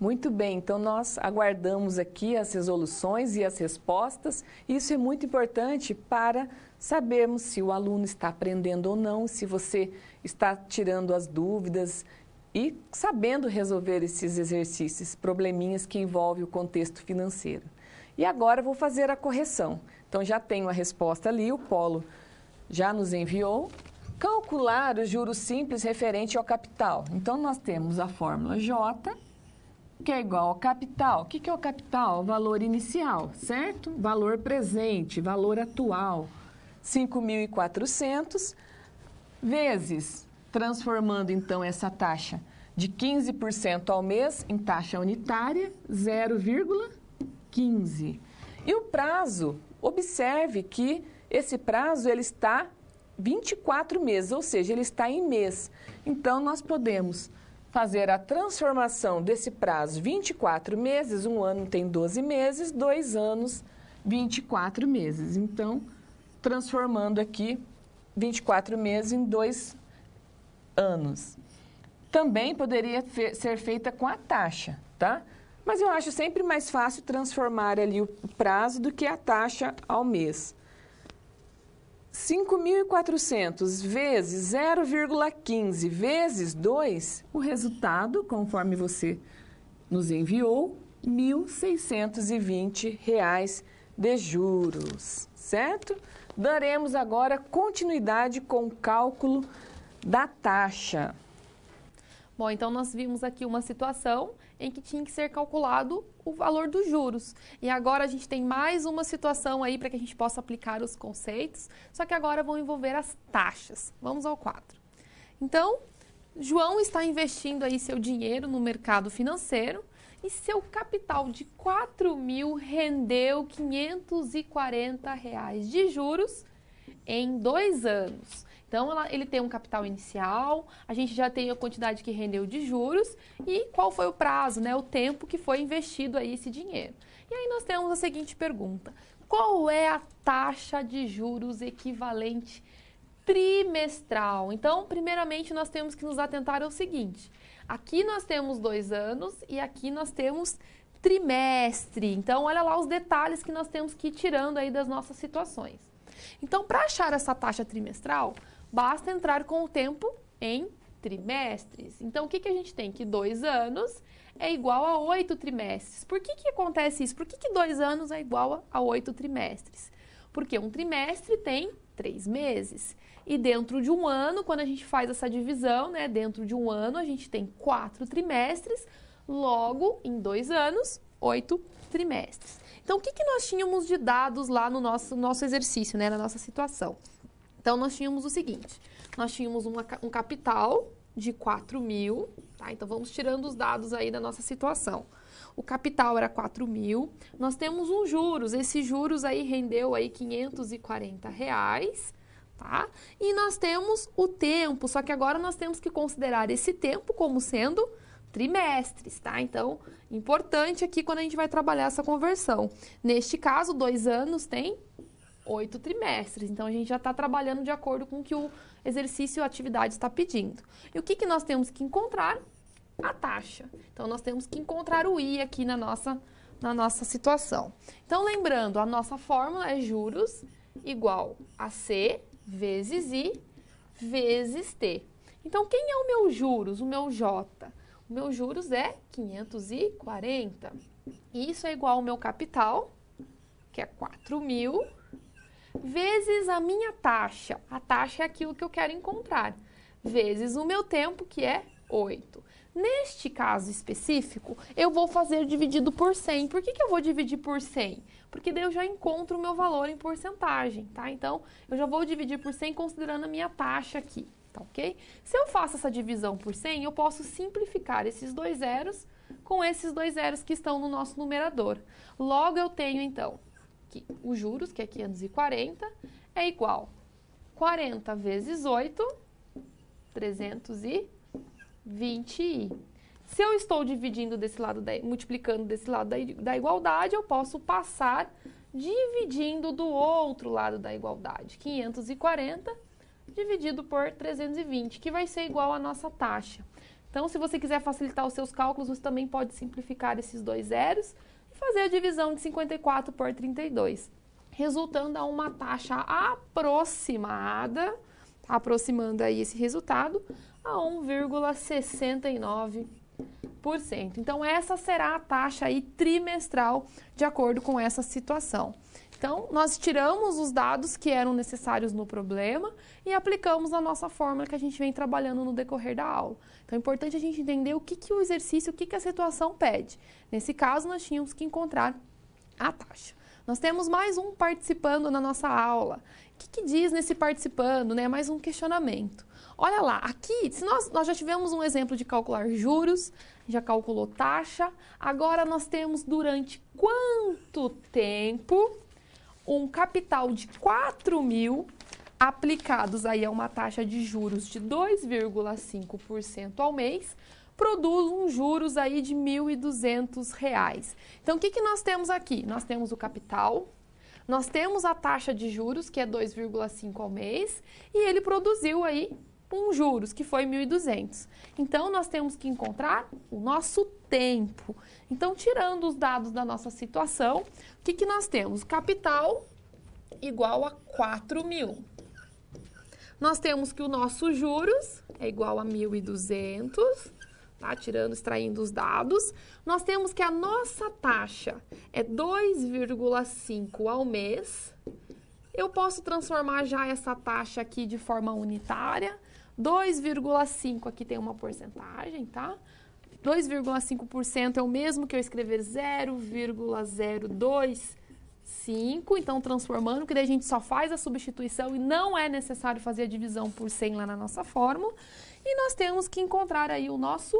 Muito bem, então nós aguardamos aqui as resoluções e as respostas. Isso é muito importante para sabermos se o aluno está aprendendo ou não, se você está tirando as dúvidas e sabendo resolver esses exercícios, probleminhas que envolvem o contexto financeiro. E agora eu vou fazer a correção. Então já tenho a resposta ali, o Polo já nos enviou. Calcular os juros simples referente ao capital. Então nós temos a fórmula J, que é igual ao capital. O que é o capital? O valor inicial, certo? Valor presente, valor atual. 5.400 vezes, transformando então essa taxa de 15% ao mês em taxa unitária, 0,15. E o prazo, observe que esse prazo ele está 24 meses, ou seja, ele está em mês. Então, nós podemos fazer a transformação desse prazo 24 meses, 1 ano tem 12 meses, 2 anos, 24 meses. Então, transformando aqui 24 meses em 2 anos. Também poderia ser feita com a taxa, tá? Mas eu acho sempre mais fácil transformar ali o prazo do que a taxa ao mês. 5.400 vezes 0,15 vezes 2, o resultado, conforme você nos enviou, R$ 1.620 de juros, certo? Daremos agora continuidade com o cálculo da taxa. Bom, então nós vimos aqui uma situação em que tinha que ser calculado o valor dos juros. E agora a gente tem mais uma situação aí para que a gente possa aplicar os conceitos, só que agora vão envolver as taxas. Vamos ao quadro. Então, João está investindo aí seu dinheiro no mercado financeiro e seu capital de 4.000 rendeu R$ 540 de juros em 2 anos. Então, ele tem um capital inicial, a gente já tem a quantidade que rendeu de juros e qual foi o prazo, né, o tempo que foi investido aí esse dinheiro. E aí nós temos a seguinte pergunta: qual é a taxa de juros equivalente trimestral? Então, primeiramente, nós temos que nos atentar ao seguinte: aqui nós temos 2 anos e aqui nós temos trimestre. Então, olha lá os detalhes que nós temos que ir tirando aí das nossas situações. Então, para achar essa taxa trimestral, basta entrar com o tempo em trimestres. Então, o que a gente tem? Que 2 anos é igual a 8 trimestres. Por que acontece isso? Por que 2 anos é igual a 8 trimestres? Porque um trimestre tem 3 meses. E dentro de um ano, quando a gente faz essa divisão, né, dentro de um ano a gente tem 4 trimestres, logo, em 2 anos, 8 trimestres. Então, o que nós tínhamos de dados lá no nosso exercício, né, na nossa situação? Então, nós tínhamos o seguinte: nós tínhamos um capital de 4.000, tá? Então, vamos tirando os dados aí da nossa situação. O capital era 4.000, nós temos os juros, esses juros aí rendeu aí R$ 540, tá? E nós temos o tempo, só que agora nós temos que considerar esse tempo como sendo trimestres, tá? Então, importante aqui quando a gente vai trabalhar essa conversão. Neste caso, 2 anos tem 8 trimestres. Então, a gente já está trabalhando de acordo com o que o exercício ou atividade está pedindo. E o que nós temos que encontrar? A taxa. Então, nós temos que encontrar o I aqui na nossa situação. Então, lembrando, a nossa fórmula é juros igual a C vezes I vezes T. Então, quem é o meu juros? O meu J. O meu juros é 540. Isso é igual ao meu capital, que é 4.000, vezes a minha taxa. A taxa é aquilo que eu quero encontrar. Vezes o meu tempo, que é 8. Neste caso específico, eu vou fazer dividido por 100. Por que eu vou dividir por 100? Porque daí eu já encontro o meu valor em porcentagem, tá? Então, eu já vou dividir por 100 considerando a minha taxa aqui. Tá, ok? Se eu faço essa divisão por 100, eu posso simplificar esses 2 zeros com esses 2 zeros que estão no nosso numerador. Logo, eu tenho, então, que os juros, que é 540, é igual a 40 vezes 8, 320i. Se eu estou dividindo desse lado, multiplicando desse lado da igualdade, eu posso passar dividindo do outro lado da igualdade. 540 dividido por 320, que vai ser igual à nossa taxa. Então, se você quiser facilitar os seus cálculos, você também pode simplificar esses 2 zeros e fazer a divisão de 54 por 32, resultando a uma taxa aproximada, tá aproximando aí esse resultado, a 1,69%. Então, essa será a taxa aí trimestral de acordo com essa situação. Então, nós tiramos os dados que eram necessários no problema e aplicamos a nossa fórmula que a gente vem trabalhando no decorrer da aula. Então, é importante a gente entender o que o exercício, o que a situação pede. Nesse caso, nós tínhamos que encontrar a taxa. Nós temos mais um participando na nossa aula. O que diz nesse participando, né? Mais um questionamento. Olha lá, aqui, se nós já tivemos um exemplo de calcular juros, já calculou taxa, agora nós temos durante quanto tempo um capital de 4.000 aplicados aí a uma taxa de juros de 2,5% ao mês, produz um juros aí de R$ 1.200. Então, o que nós temos aqui? Nós temos o capital, nós temos a taxa de juros, que é 2,5 ao mês, e ele produziu aí um juros, que foi 1.200. Então, nós temos que encontrar o nosso tempo. Então, tirando os dados da nossa situação, o que nós temos? Capital igual a 4.000. Nós temos que o nosso juros é igual a 1.200, tá? Extraindo os dados. Nós temos que a nossa taxa é 2,5 ao mês. Eu posso transformar já essa taxa aqui de forma unitária. 2,5 aqui tem uma porcentagem, tá? 2,5% é o mesmo que eu escrever 0,025, então transformando, que daí a gente só faz a substituição e não é necessário fazer a divisão por 100 lá na nossa fórmula. E nós temos que encontrar aí o nosso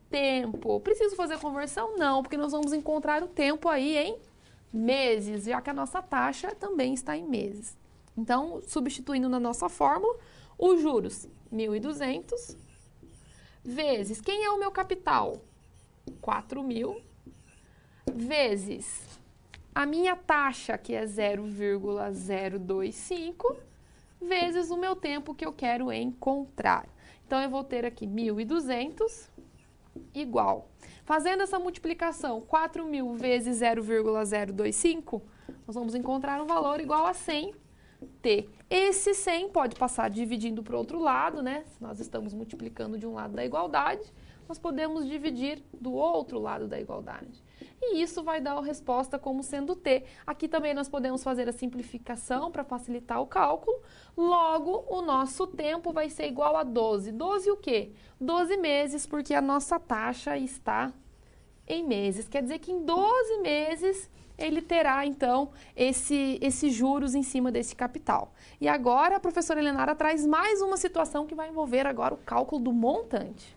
tempo. Preciso fazer a conversão? Não, porque nós vamos encontrar o tempo aí em meses, já que a nossa taxa também está em meses. Então, substituindo na nossa fórmula, os juros, 1.200, vezes, quem é o meu capital? 4.000, vezes a minha taxa, que é 0,025, vezes o meu tempo que eu quero encontrar. Então, eu vou ter aqui 1.200 igual. Fazendo essa multiplicação, 4.000 vezes 0,025, nós vamos encontrar um valor igual a 100t. Esse 100 pode passar dividindo para o outro lado, né? Se nós estamos multiplicando de um lado da igualdade, nós podemos dividir do outro lado da igualdade. E isso vai dar a resposta como sendo t. Aqui também nós podemos fazer a simplificação para facilitar o cálculo. Logo, o nosso tempo vai ser igual a 12. 12 o quê? 12 meses, porque a nossa taxa está em meses. Quer dizer que em 12 meses ele terá, então, esses juros em cima desse capital. E agora a professora Helenara traz mais uma situação que vai envolver agora o cálculo do montante.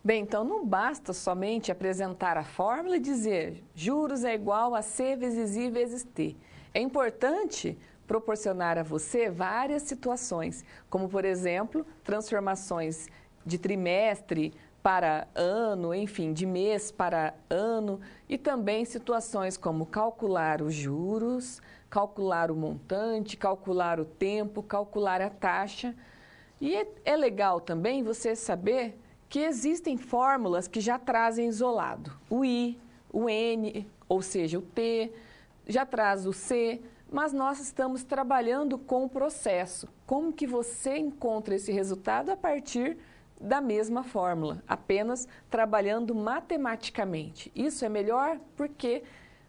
Bem, então não basta somente apresentar a fórmula e dizer juros é igual a C vezes I vezes T. É importante proporcionar a você várias situações, como, por exemplo, transformações de trimestre para ano, enfim, de mês para ano, e também situações como calcular os juros, calcular o montante, calcular o tempo, calcular a taxa. E é legal também você saber que existem fórmulas que já trazem isolado. O I, o N, ou seja, o T, já traz o C, mas nós estamos trabalhando com o processo. Como que você encontra esse resultado a partir da mesma fórmula, apenas trabalhando matematicamente. Isso é melhor porque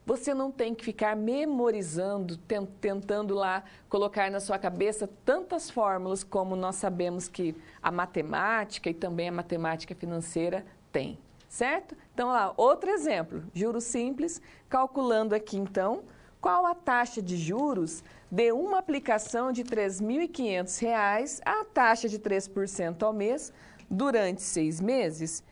você não tem que ficar memorizando, tentando lá colocar na sua cabeça tantas fórmulas como nós sabemos que a matemática e também a matemática financeira tem, certo? Então, lá, outro exemplo, juros simples, calculando aqui então qual a taxa de juros de uma aplicação de R$ 3.500, a taxa de 3% ao mês durante 6 meses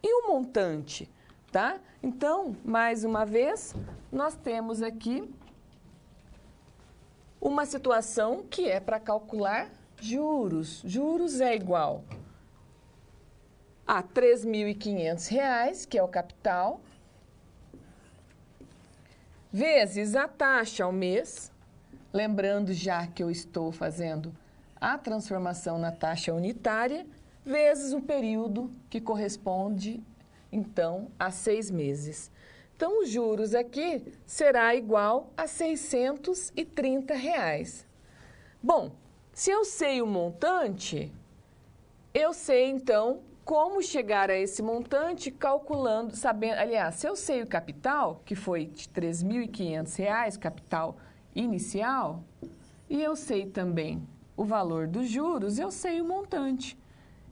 e o montante. Tá? Então, mais uma vez, nós temos aqui uma situação que é para calcular juros. Juros é igual a R$ 3.500, que é o capital, vezes a taxa ao mês, lembrando já que eu estou fazendo a transformação na taxa unitária, vezes o período que corresponde então, a 6 meses. Então, os juros aqui será igual a R$ 630. Bom, se eu sei o montante, eu sei, então, como chegar a esse montante calculando, sabendo, aliás, se eu sei o capital, que foi de R$ 3.500, capital inicial, e eu sei também o valor dos juros, eu sei o montante.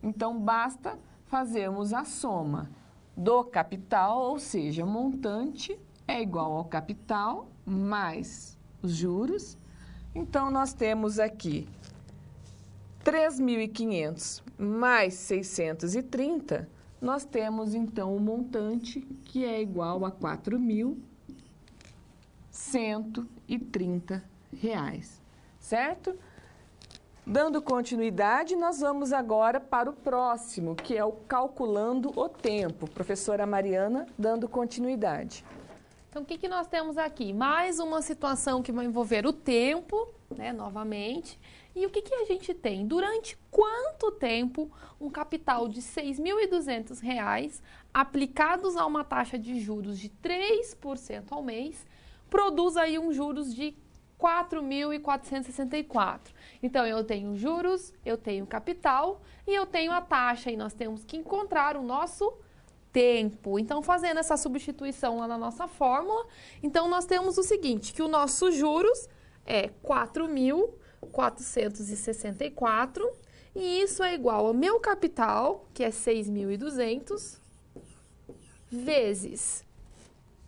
Então, basta fazermos a soma do capital, ou seja, o montante é igual ao capital mais os juros. Então, nós temos aqui 3.500 mais 630, nós temos então o montante que é igual a R$ 4.130, certo? Dando continuidade, nós vamos agora para o próximo, que é o calculando o tempo. Professora Mariana, dando continuidade. Então, o que nós temos aqui? Mais uma situação que vai envolver o tempo, né, novamente. E o que a gente tem? Durante quanto tempo um capital de R$ 6.200 aplicados a uma taxa de juros de 3% ao mês produz aí um juros de 4.464. Então, eu tenho juros, eu tenho capital e eu tenho a taxa. E nós temos que encontrar o nosso tempo. Então, fazendo essa substituição lá na nossa fórmula, então nós temos o seguinte, que o nosso juros é 4.464 e isso é igual ao meu capital, que é 6.200, vezes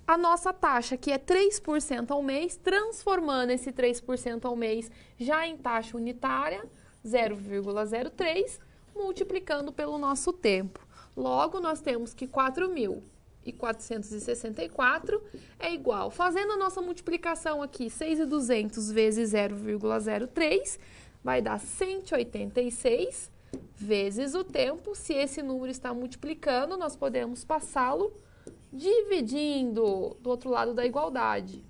a nossa taxa, que é 3% ao mês, transformando esse 3% ao mês já em taxa unitária, 0,03, multiplicando pelo nosso tempo. Logo, nós temos que 4.464 é igual, fazendo a nossa multiplicação aqui, 6.200 vezes 0,03, vai dar 186 vezes o tempo. Se esse número está multiplicando, nós podemos passá-lo dividindo do outro lado da igualdade.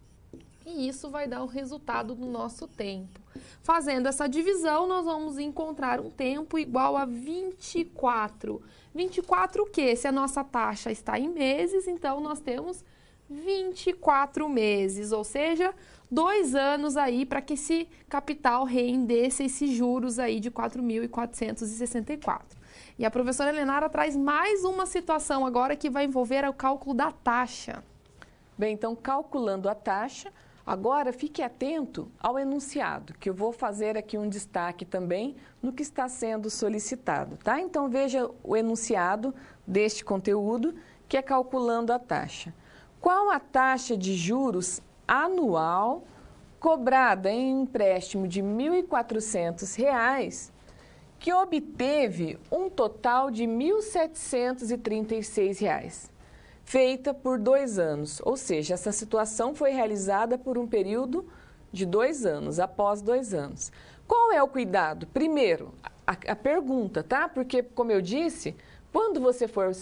E isso vai dar o resultado do nosso tempo. Fazendo essa divisão, nós vamos encontrar um tempo igual a 24. 24 o quê? Se a nossa taxa está em meses, então nós temos 24 meses, ou seja, 2 anos aí para que esse capital rendesse esses juros aí de 4.464. E a professora Helenara traz mais uma situação agora que vai envolver o cálculo da taxa. Bem, então, calculando a taxa, agora fique atento ao enunciado, que eu vou fazer aqui um destaque também no que está sendo solicitado, tá? Então, veja o enunciado deste conteúdo, que é calculando a taxa. Qual a taxa de juros anual cobrada em empréstimo de R$ 1.400, que obteve um total de R$ 1.736, feita por 2 anos, ou seja, essa situação foi realizada por um período de 2 anos, após 2 anos. Qual é o cuidado? Primeiro, a pergunta, tá? Porque, como eu disse, quando você for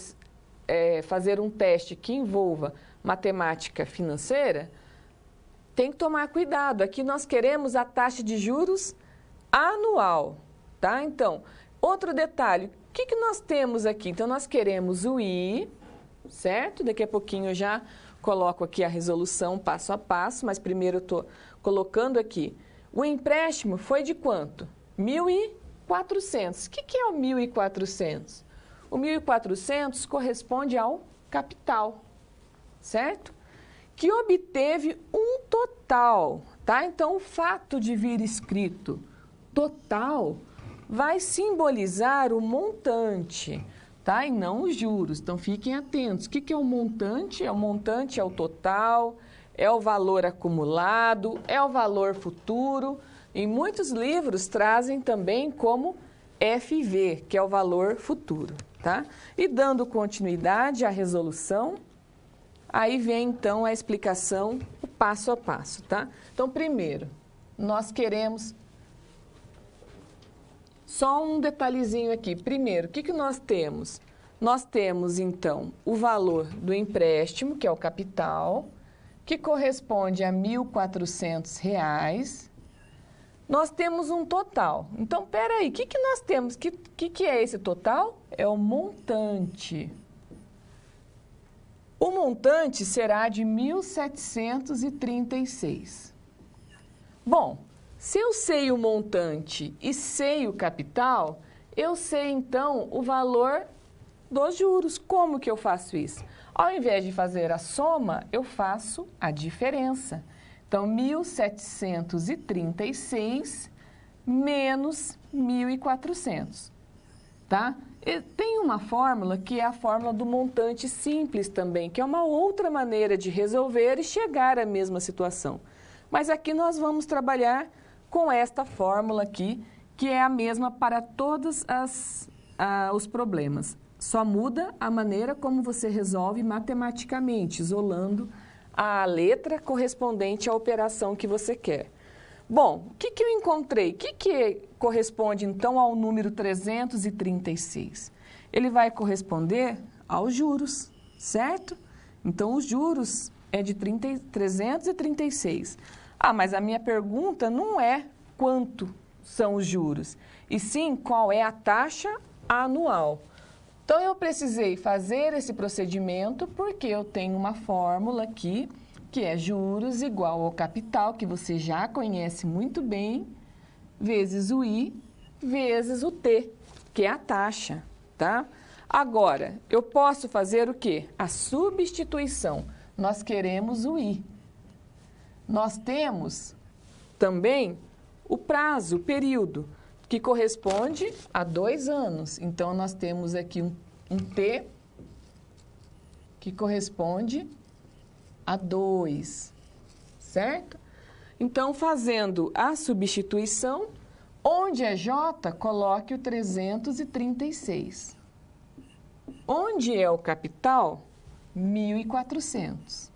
fazer um teste que envolva matemática financeira, tem que tomar cuidado. Aqui nós queremos a taxa de juros anual, tá? Então, outro detalhe, o que nós temos aqui? Então, nós queremos o I, certo? Daqui a pouquinho eu já coloco aqui a resolução passo a passo, mas primeiro eu estou colocando aqui. O empréstimo foi de quanto? 1.400. O que é o 1.400? O 1.400 corresponde ao capital, certo? Que obteve um total, tá? Então, o fato de vir escrito total vai simbolizar o montante, tá? E não os juros. Então, fiquem atentos. O que é o montante? O montante é o total, é o valor acumulado, é o valor futuro. E muitos livros trazem também como FV, que é o valor futuro, tá? E dando continuidade à resolução, aí vem então a explicação, o passo a passo, tá? Então, primeiro, nós queremos... Só um detalhezinho aqui. Primeiro, o que nós temos? Nós temos, então, o valor do empréstimo, que é o capital, que corresponde a R$ 1.400. Nós temos um total. Então, peraí, o que nós temos? O que é esse total? É o montante. O montante será de R$ 1.736. Bom, se eu sei o montante e sei o capital, eu sei, então, o valor dos juros. Como que eu faço isso? Ao invés de fazer a soma, eu faço a diferença. Então, 1.736 menos 1.400, tá? E tem uma fórmula que é a fórmula do montante simples também, que é uma outra maneira de resolver e chegar à mesma situação. Mas aqui nós vamos trabalhar com esta fórmula aqui, que é a mesma para todos os problemas. Só muda a maneira como você resolve matematicamente, isolando a letra correspondente à operação que você quer. Bom, o que eu encontrei? O que corresponde, então, ao número 336? Ele vai corresponder aos juros, certo? Então, os juros é de 336. Ah, mas a minha pergunta não é quanto são os juros, e sim qual é a taxa anual. Então, eu precisei fazer esse procedimento porque eu tenho uma fórmula aqui, que é juros igual ao capital, que você já conhece muito bem, vezes o I, vezes o T, que é a taxa, tá? Agora, eu posso fazer o quê? A substituição. Nós queremos o I. Nós temos também o prazo, o período, que corresponde a 2 anos. Então, nós temos aqui um T que corresponde a 2, certo? Então, fazendo a substituição, onde é J, coloque o 336. Onde é o capital? 1.400.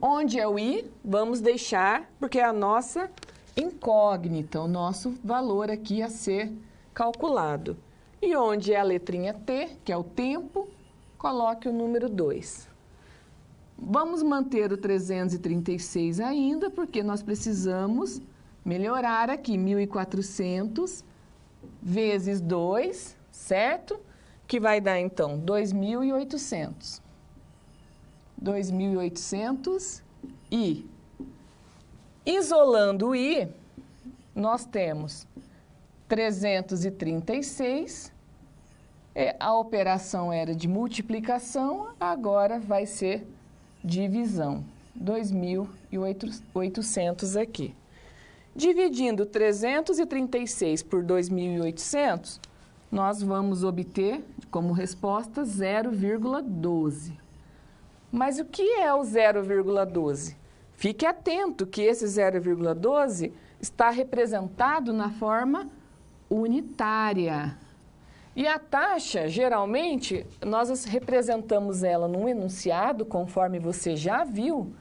Onde é o I? Vamos deixar, porque é a nossa incógnita, o nosso valor aqui a ser calculado. E onde é a letrinha T, que é o tempo, coloque o número 2. Vamos manter o 336 ainda, porque nós precisamos melhorar aqui 1.400 vezes 2, certo? Que vai dar, então, 2.800. 2.800 e, isolando o I, nós temos 336, a operação era de multiplicação, agora vai ser divisão, 2.800 aqui. Dividindo 336 por 2.800, nós vamos obter como resposta 0,12. Mas o que é o 0,12? Fique atento que esse 0,12 está representado na forma unitária. E a taxa, geralmente, nós representamos ela num enunciado, conforme você já viu,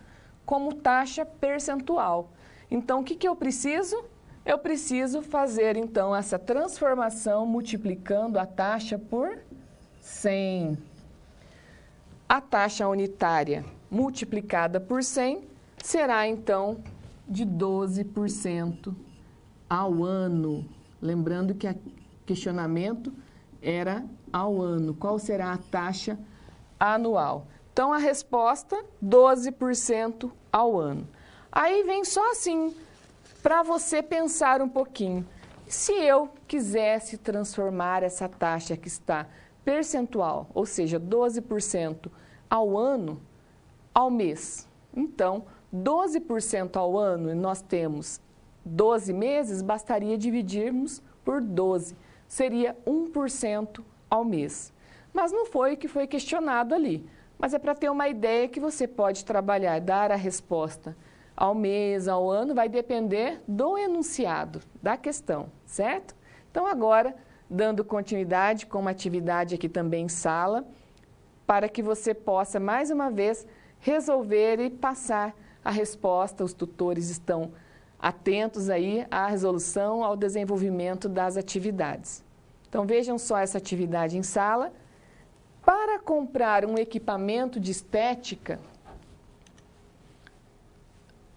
como taxa percentual. Então, o que eu preciso? Eu preciso fazer, então, essa transformação multiplicando a taxa por 100. A taxa unitária multiplicada por 100 será, então, de 12% ao ano. Lembrando que o questionamento era ao ano. Qual será a taxa anual? Então, a resposta, 12% ao ano. Aí vem só assim, para você pensar um pouquinho. Se eu quisesse transformar essa taxa que está percentual, ou seja, 12% ao ano, ao mês. Então, 12% ao ano, e nós temos 12 meses, bastaria dividirmos por 12. Seria 1% ao mês. Mas não foi o que foi questionado ali. Mas é para ter uma ideia que você pode trabalhar, dar a resposta ao mês, ao ano, vai depender do enunciado, da questão, certo? Então, agora, dando continuidade com uma atividade aqui também em sala, para que você possa, mais uma vez, resolver e passar a resposta. Os tutores estão atentos aí à resolução, ao desenvolvimento das atividades. Então, vejam só essa atividade em sala. Para comprar um equipamento de estética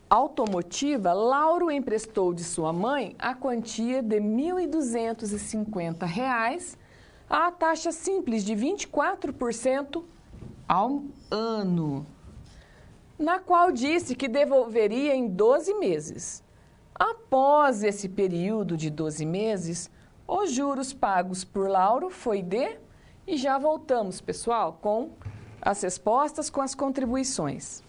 automotiva, Lauro emprestou de sua mãe a quantia de R$ 1.250 a taxa simples de 24% ao ano, na qual disse que devolveria em 12 meses. Após esse período de 12 meses, os juros pagos por Lauro foi de... E já voltamos, pessoal, com as respostas, com as contribuições.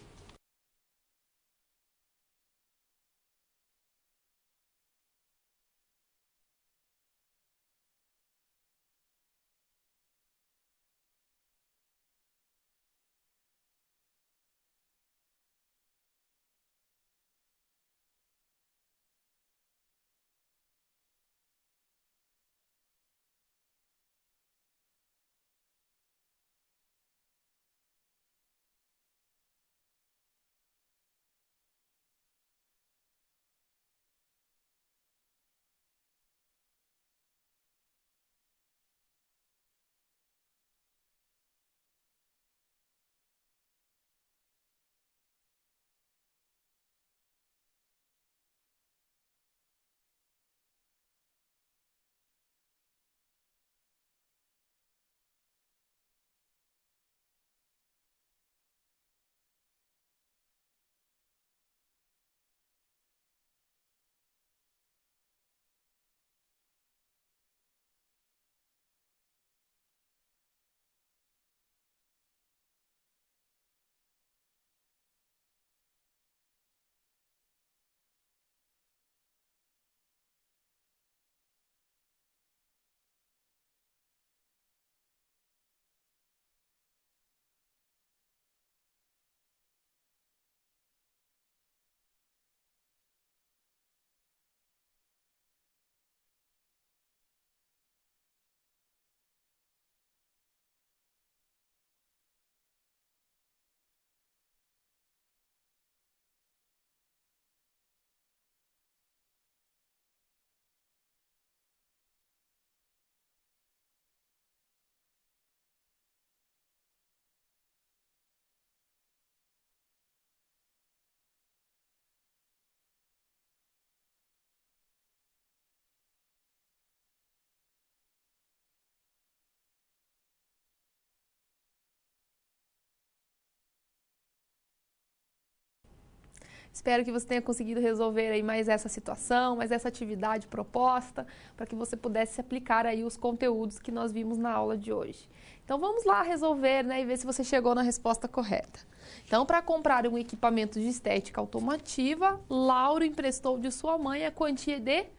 Espero que você tenha conseguido resolver aí mais essa situação, mais essa atividade proposta, para que você pudesse aplicar aí os conteúdos que nós vimos na aula de hoje. Então vamos lá resolver, né, e ver se você chegou na resposta correta. Então, para comprar um equipamento de estética automotiva, Lauro emprestou de sua mãe a quantia de R$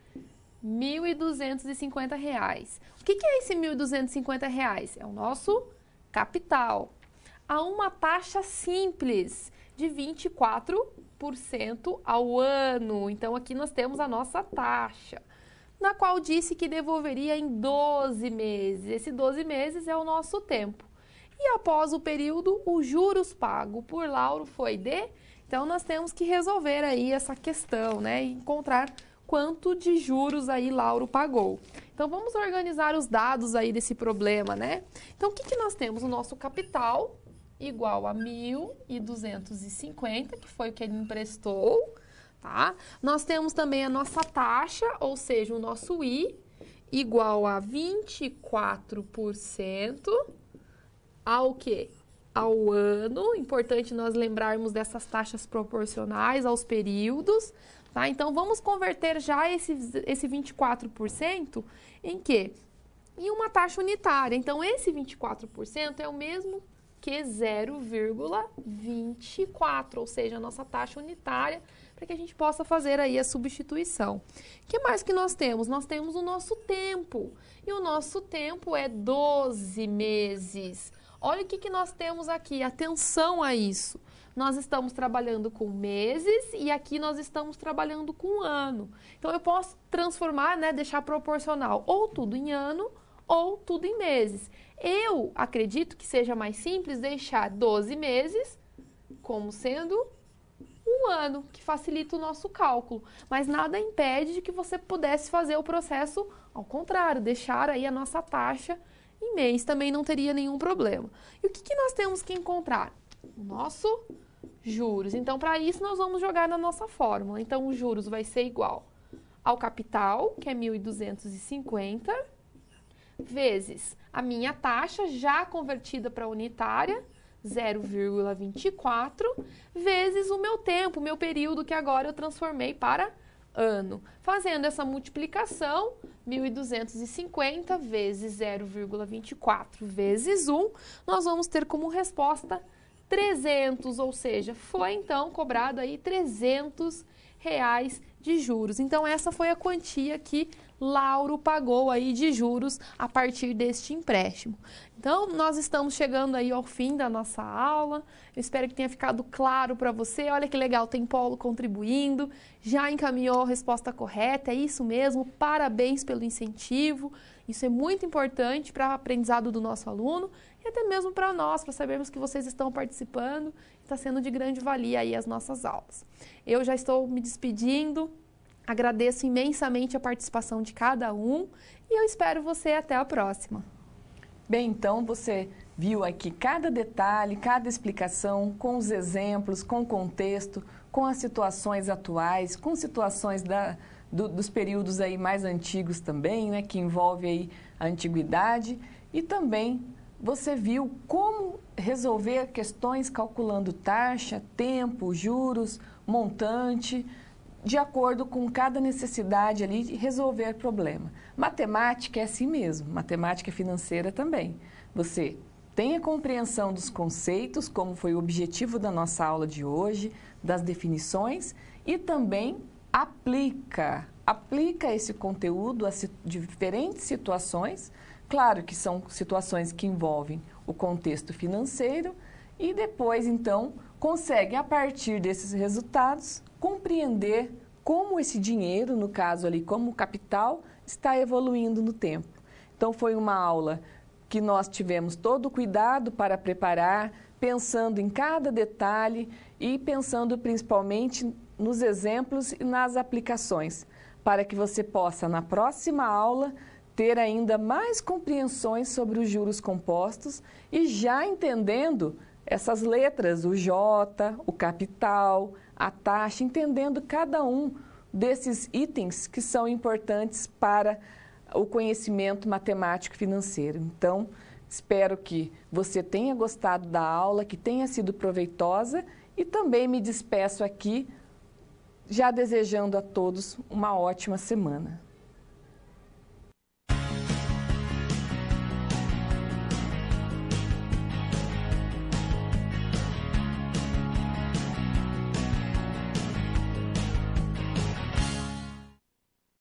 1.250. O que é esse R$ 1.250? É o nosso capital. A uma taxa simples de 24% ao ano. Então, aqui nós temos a nossa taxa, na qual disse que devolveria em 12 meses. Esse 12 meses é o nosso tempo. E após o período, os juros pagos por Lauro foi de... Então, nós temos que resolver aí essa questão, né? E encontrar quanto de juros aí Lauro pagou. Então, vamos organizar os dados aí desse problema, né? Então, o que nós temos? O nosso capital igual a 1.250, que foi o que ele emprestou, tá? Nós temos também a nossa taxa, ou seja, o nosso I, igual a 24% ao quê? Ao ano. Importante nós lembrarmos dessas taxas proporcionais aos períodos, tá? Então, vamos converter já esse 24% em quê? Em uma taxa unitária. Então, esse 24% é o mesmo que 0,24, ou seja, a nossa taxa unitária, para que a gente possa fazer aí a substituição. O que mais que nós temos? Nós temos o nosso tempo, e o nosso tempo é 12 meses. Olha o que nós temos aqui, atenção a isso. Nós estamos trabalhando com meses e aqui nós estamos trabalhando com ano. Então, eu posso transformar, né, deixar proporcional, ou tudo em ano, ou tudo em meses. Eu acredito que seja mais simples deixar 12 meses como sendo um ano, que facilita o nosso cálculo. Mas nada impede de que você pudesse fazer o processo ao contrário, deixar aí a nossa taxa em mês, também não teria nenhum problema. E o que nós temos que encontrar? O nosso juros. Então, para isso, nós vamos jogar na nossa fórmula. Então, os juros vai ser igual ao capital, que é 1.250, vezes a minha taxa já convertida para unitária, 0,24, vezes o meu tempo, o meu período que agora eu transformei para ano. Fazendo essa multiplicação, 1.250 vezes 0,24 vezes 1, nós vamos ter como resposta 300, ou seja, foi então cobrado aí R$300 de juros. Então, essa foi a quantia que Lauro pagou aí de juros a partir deste empréstimo. Então, nós estamos chegando aí ao fim da nossa aula. Eu espero que tenha ficado claro para você. Olha que legal, tem Paulo contribuindo, já encaminhou a resposta correta, é isso mesmo, parabéns pelo incentivo. Isso é muito importante para o aprendizado do nosso aluno e até mesmo para nós, para sabermos que vocês estão participando. Está sendo de grande valia aí as nossas aulas. Eu já estou me despedindo. Agradeço imensamente a participação de cada um e eu espero você até a próxima. Bem, então você viu aqui cada detalhe, cada explicação, com os exemplos, com o contexto, com as situações atuais, com situações dos períodos aí mais antigos também, né, que envolve aí a antiguidade, e também você viu como resolver questões calculando taxa, tempo, juros, montante, de acordo com cada necessidade ali de resolver problema. Matemática é assim mesmo, matemática financeira também. Você tem a compreensão dos conceitos, como foi o objetivo da nossa aula de hoje, das definições, e também aplica esse conteúdo a diferentes situações. Claro que são situações que envolvem o contexto financeiro e depois, então, consegue, a partir desses resultados, compreender como esse dinheiro, no caso ali, como o capital, está evoluindo no tempo. Então, foi uma aula que nós tivemos todo o cuidado para preparar, pensando em cada detalhe e pensando principalmente nos exemplos e nas aplicações, para que você possa, na próxima aula, ter ainda mais compreensões sobre os juros compostos e já entendendo essas letras, o J, o capital, a taxa, entendendo cada um desses itens que são importantes para o conhecimento matemático financeiro. Então, espero que você tenha gostado da aula, que tenha sido proveitosa e também me despeço aqui já desejando a todos uma ótima semana.